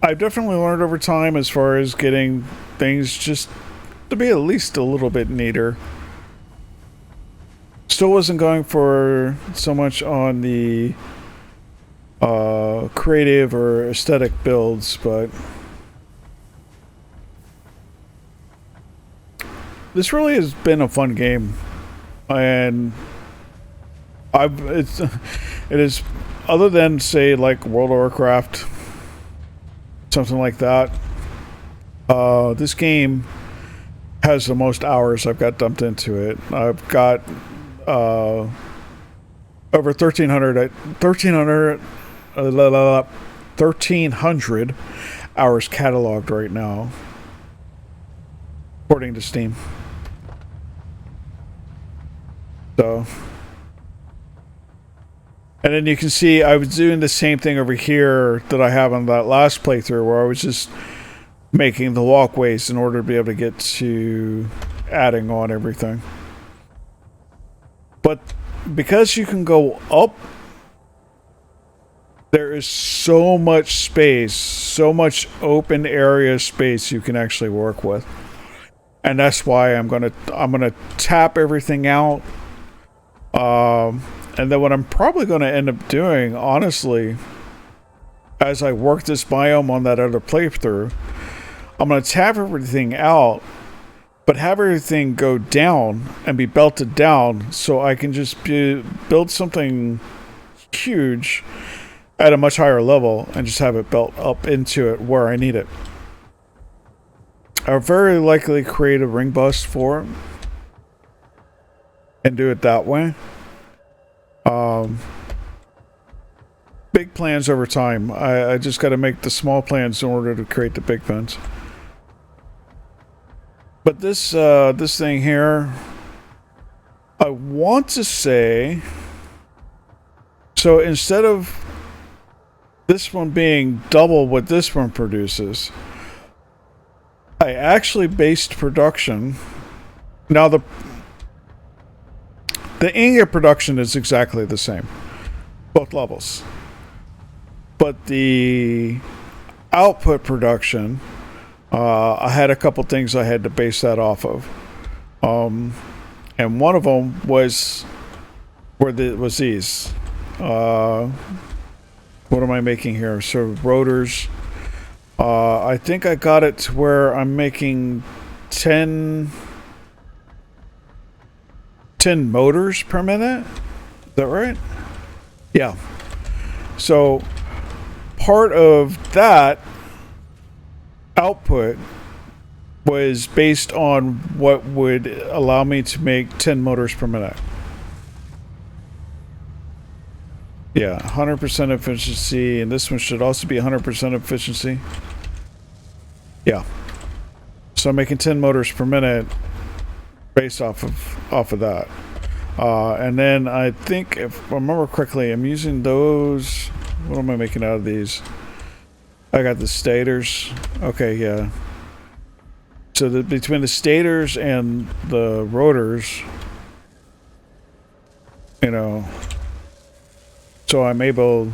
[SPEAKER 1] I've definitely learned over time as far as getting things just to be at least a little bit neater. Still wasn't going for so much on the creative or aesthetic builds, but this really has been a fun game, and it is, other than say like World of Warcraft, something like that. This game has the most hours I've got dumped into it. I've got over 1,300 hours cataloged right now, according to Steam. So, and then you can see I was doing the same thing over here that I have on that last playthrough, where I was just making the walkways in order to be able to get to adding on everything. But because you can go up, there is so much space, so much open area space you can actually work with. And that's why I'm gonna tap everything out. And then what I'm probably gonna end up doing, honestly, as I work this biome on that other playthrough, I'm gonna tap everything out, but have everything go down and be belted down, so I can just build something huge at a much higher level and just have it built up into it where I need it. I'll very likely create a ring bus for it and do it that way. Big plans over time. I just got to make the small plans in order to create the big ones. But this thing here, I want to say, so instead of this one being double what this one produces, I actually based production. Now the ingot production is exactly the same, both levels, but the output production, I had a couple things I had to base that off of, and one of them was these. What am I making here? So rotors. I think I got it to where I'm making 10 motors per minute. Is that right? Yeah. So part of that output was based on what would allow me to make 10 motors per minute. Yeah, 100% efficiency, and this one should also be 100% efficiency. Yeah. So I'm making 10 motors per minute based off of that. And then I think, if I remember correctly, I'm using those. What am I making out of these? I got the stators. Okay, yeah. So between the stators and the rotors, you know, so I'm able,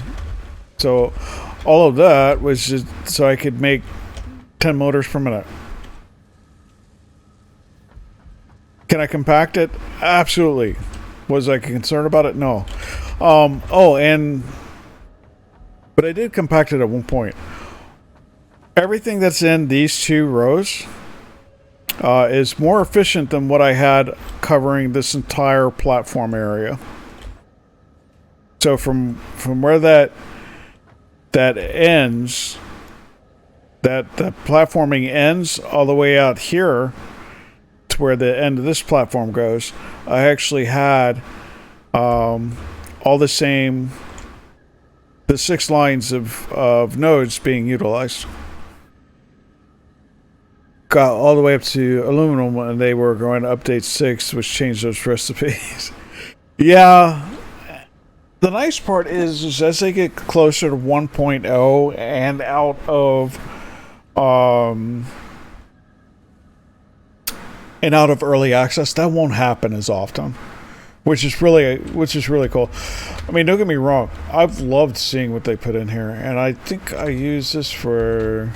[SPEAKER 1] so all of that was just so I could make 10 motors per minute. Can I compact it? Absolutely. Was I concerned about it? No. But I did compact it at one point. Everything that's in these 2 rows is more efficient than what I had covering this entire platform area. So from where that ends, that the platforming ends all the way out here to where the end of this platform goes, I actually had all the 6 lines of nodes being utilized. Got all the way up to aluminum, and they were going to update 6, which changed those recipes. Yeah. The nice part is as they get closer to 1.0 and out of early access, that won't happen as often, which is really cool. I mean, don't get me wrong, I've loved seeing what they put in here, and I think I use this for,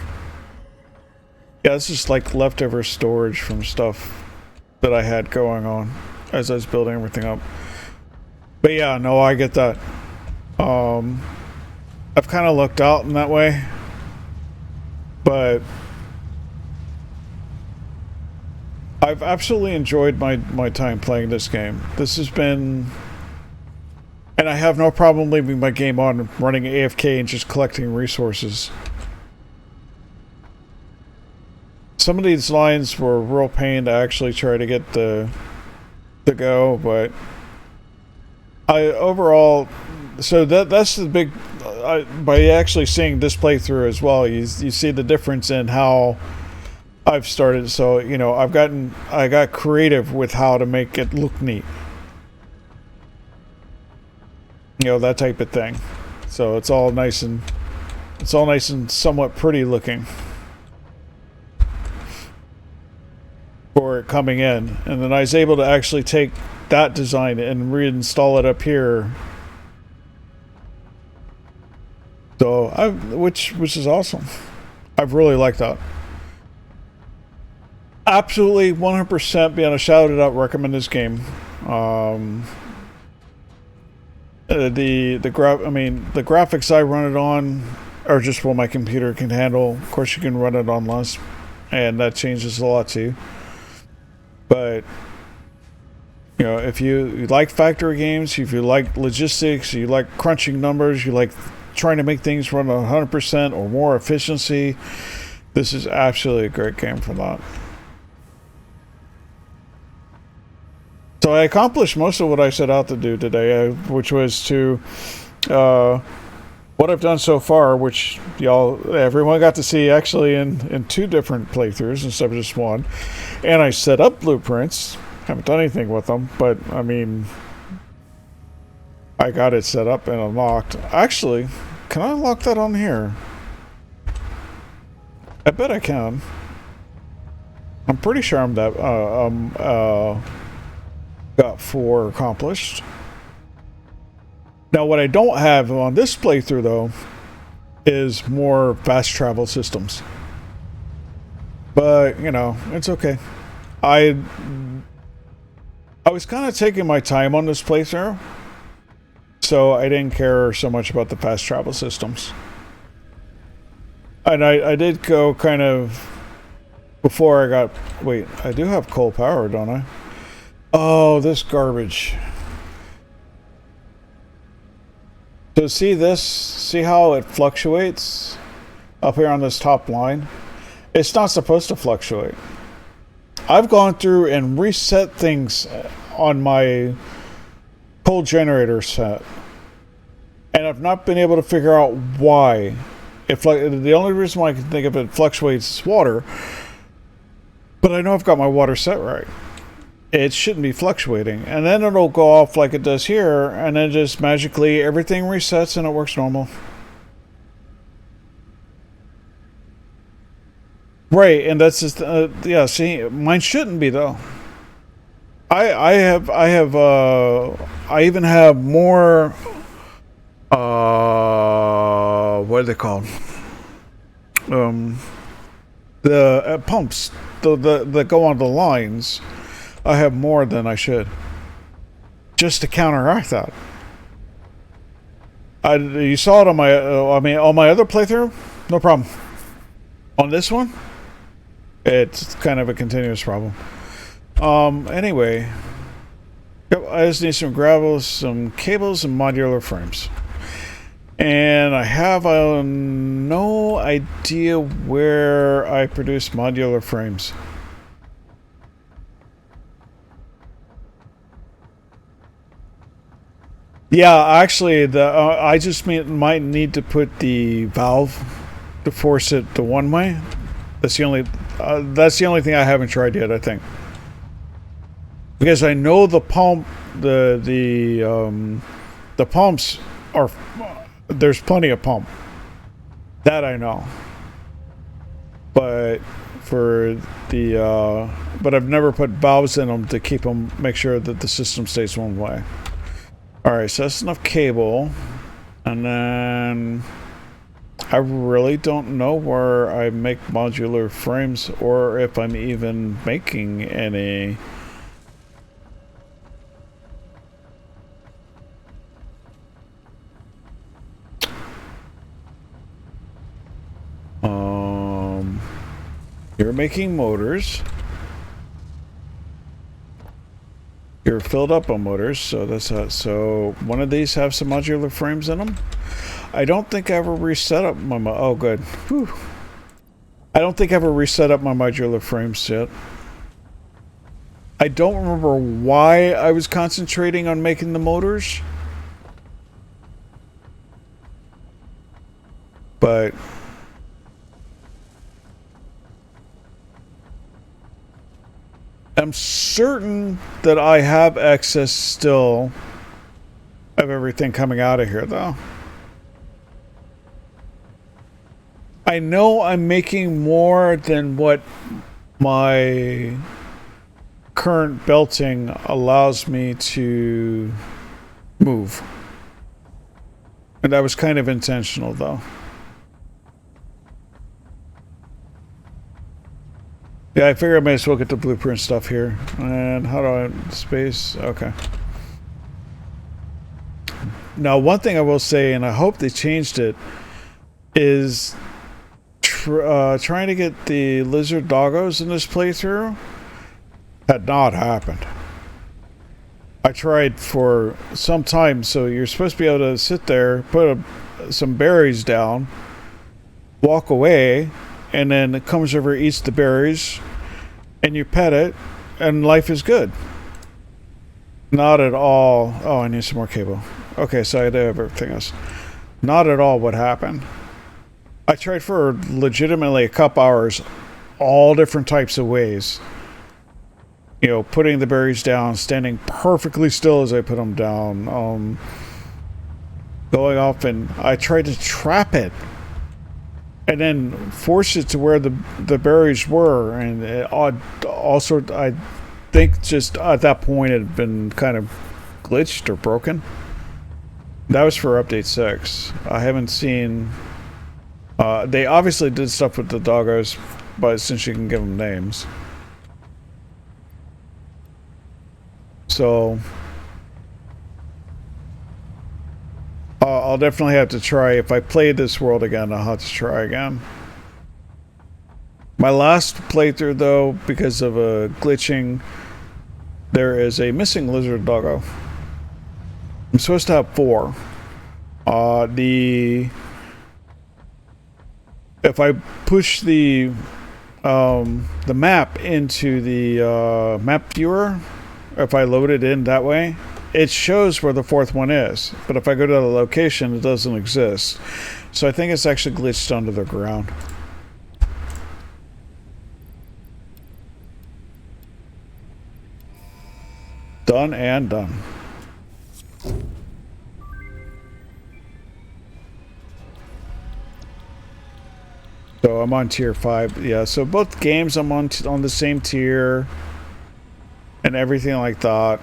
[SPEAKER 1] yeah, this is like leftover storage from stuff that I had going on as I was building everything up. But yeah, no, I get that. I've kind of lucked out in that way, but I've absolutely enjoyed my time playing this game. This has been... And I have no problem leaving my game on, running AFK and just collecting resources. Some of these lines were a real pain to actually try to get to go, but overall... So that's the big... by actually seeing this playthrough as well, you see the difference in how I've started. So, you know, I got creative with how to make it look neat. You know, that type of thing. So it's all nice and somewhat pretty looking for it coming in. And then I was able to actually take that design and reinstall it up here. So which is awesome. I've really liked that. Absolutely 100% beyond a shadow of a doubt recommend this game. The graphics I run it on are just what my computer can handle. Of course, you can run it on less, and that changes a lot too. But you know, if you like factory games, if you like logistics, you like crunching numbers, you like trying to make things run 100% or more efficiency, this is absolutely a great game for that. So I accomplished most of what I set out to do today, which was to what I've done so far, which everyone got to see actually in 2 different playthroughs instead of just one. And I set up blueprints. Haven't done anything with them, but I mean, I got it set up and unlocked. Actually, can I unlock that on here? I bet I can. I'm pretty sure I'm that got 4 accomplished. Now what I don't have on this playthrough though is more fast travel systems. But, you know, it's okay. I was kind of taking my time on this playthrough, so I didn't care so much about the fast travel systems. And I did go kind of before I got... Wait, I do have coal power, don't I? Oh, this garbage. So see this? See how it fluctuates up here on this top line? It's not supposed to fluctuate. I've gone through and reset things on my coal generator set, and I've not been able to figure out why. The only reason why I can think of it fluctuates is water, but I know I've got my water set right. It shouldn't be fluctuating, and then it'll go off like it does here, and then just magically everything resets and it works normal. Right, and that's just yeah. See, mine shouldn't be though. I even have more what are they called? The pumps, the go on the lines. I have more than I should, just to counteract that. You saw it on my, on my other playthrough, no problem. On this one, it's kind of a continuous problem. Anyway, yep, I just need some gravel, some cables, and modular frames. And I have no idea where I produce modular frames. Yeah, actually, I just might need to put the valve to force it the one way. That's the only thing I haven't tried yet, I think. Because I know the pump, the pumps are, there's plenty of pump. That I know. But for the, but I've never put valves in them to keep them, make sure that the system stays one way. Alright, so that's enough cable. And then I really don't know where I make modular frames or if I'm even making any. You're making motors. You're filled up on motors, so that's so one of these have some modular frames in them. I don't think I ever reset up my oh good. Whew. I don't think I ever reset up my modular frames yet. I don't remember why I was concentrating on making the motors, but I'm certain that I have excess still of everything coming out of here, though. I know I'm making more than what my current belting allows me to move. And that was kind of intentional, though. Yeah, I figure I may as well get the blueprint stuff here. And how do I... space? Okay. Now, one thing I will say, and I hope they changed it, is trying to get the lizard doggos in this playthrough had not happened. I tried for some time, so you're supposed to be able to sit there, put some berries down, walk away, and then it comes over, eats the berries, and you pet it, and life is good. Not at all. Oh, I need some more cable. Okay, so I do have everything else. Not at all what happened. I tried for legitimately a couple hours, all different types of ways. You know, putting the berries down, standing perfectly still as I put them down, going off, and I tried to trap it and then force it to where the berries were, and it also I think just at that point it had been kind of glitched or broken. That was for update 6. I haven't seen. They obviously did stuff with the doggos, but since you can give them names, so I'll definitely have to try. If I play this world again, I'll have to try again. My last playthrough, though, because of a glitching, there is a missing lizard doggo. I'm supposed to have 4. If I push the map into the map viewer, if I load it in that way, it shows where the 4th one is. But if I go to the location, it doesn't exist. So I think it's actually glitched under the ground. Done and done. So I'm on tier 5. Yeah, so both games I'm on the same tier and everything like that.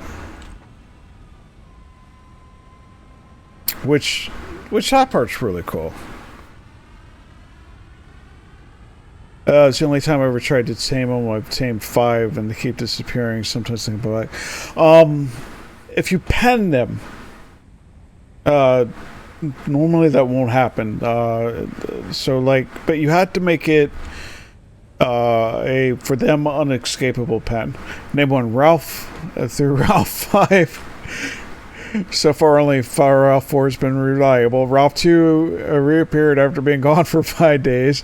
[SPEAKER 1] Which that part's really cool. It's the only time I ever tried to tame them. I've tamed 5 and they keep disappearing. Sometimes they come back. If you pen them, uh, normally that won't happen. So like, but you had to make it a for them unescapable pen. Name one Ralph through Ralph 5. So far, only Ralph 4 has been reliable. Ralph 2 reappeared after being gone for 5 days.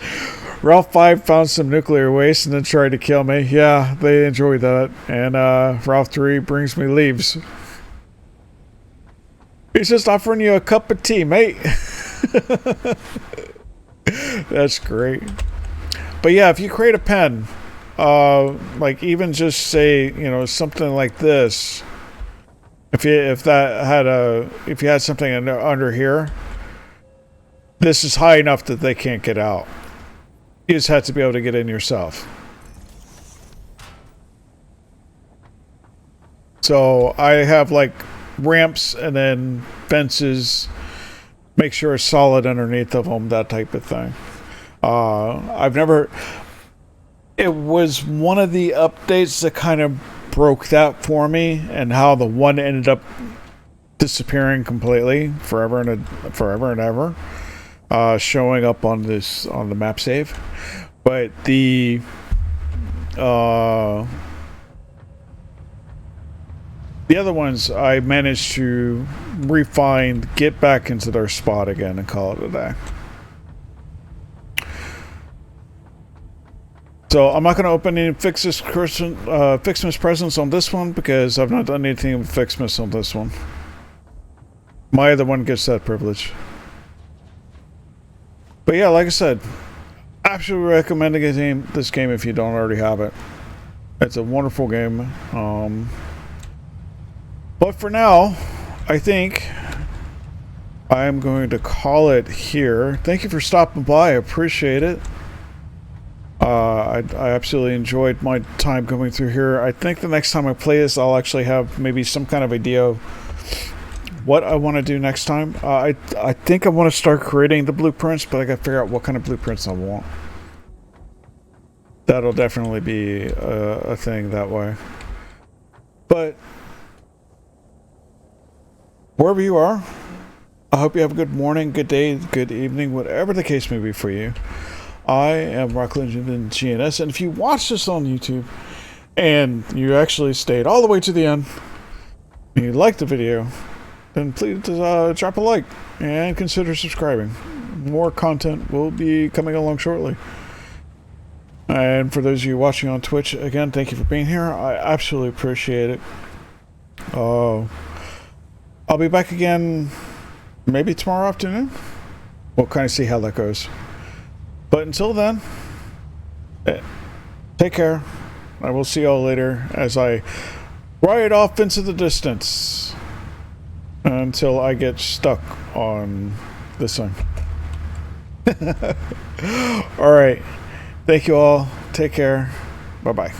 [SPEAKER 1] Ralph 5 found some nuclear waste and then tried to kill me. Yeah, they enjoyed that. And Ralph 3 brings me leaves. He's just offering you a cup of tea, mate. That's great. But yeah, if you create a pen, like even just say, you know, something like this. If you had something under here, this is high enough that they can't get out. You just have to be able to get in yourself. So I have like ramps and then fences. Make sure it's solid underneath of them, that type of thing. I've never. It was one of the updates that kind of broke that for me, and how the one ended up disappearing completely, forever and ever, showing up on the map save. But the other ones I managed to refine, get back into their spot again, and call it a day. So I'm not going to open any Fixmas presents on this one because I've not done anything with Fixmas on this one. My other one gets that privilege. But yeah, like I said, absolutely recommending this game if you don't already have it. It's a wonderful game. But for now, I think I am going to call it here. Thank you for stopping by. I appreciate it. I absolutely enjoyed my time going through here. I think the next time I play this, I'll actually have maybe some kind of idea of what I want to do next time. I think I want to start creating the blueprints, but I got to figure out what kind of blueprints I want. That'll definitely be a thing that way. But wherever you are, I hope you have a good morning, good day, good evening, whatever the case may be for you. I am Rockland GNS, and if you watch this on YouTube and you actually stayed all the way to the end and you liked the video, then please drop a like and consider subscribing. More content will be coming along shortly. And for those of you watching on Twitch, again, thank you for being here. I absolutely appreciate it. I'll be back again maybe tomorrow afternoon. We'll kind of see how that goes. But until then, take care. I will see y'all later as I ride off into the distance until I get stuck on this thing. Alright. Thank you all. Take care. Bye-bye.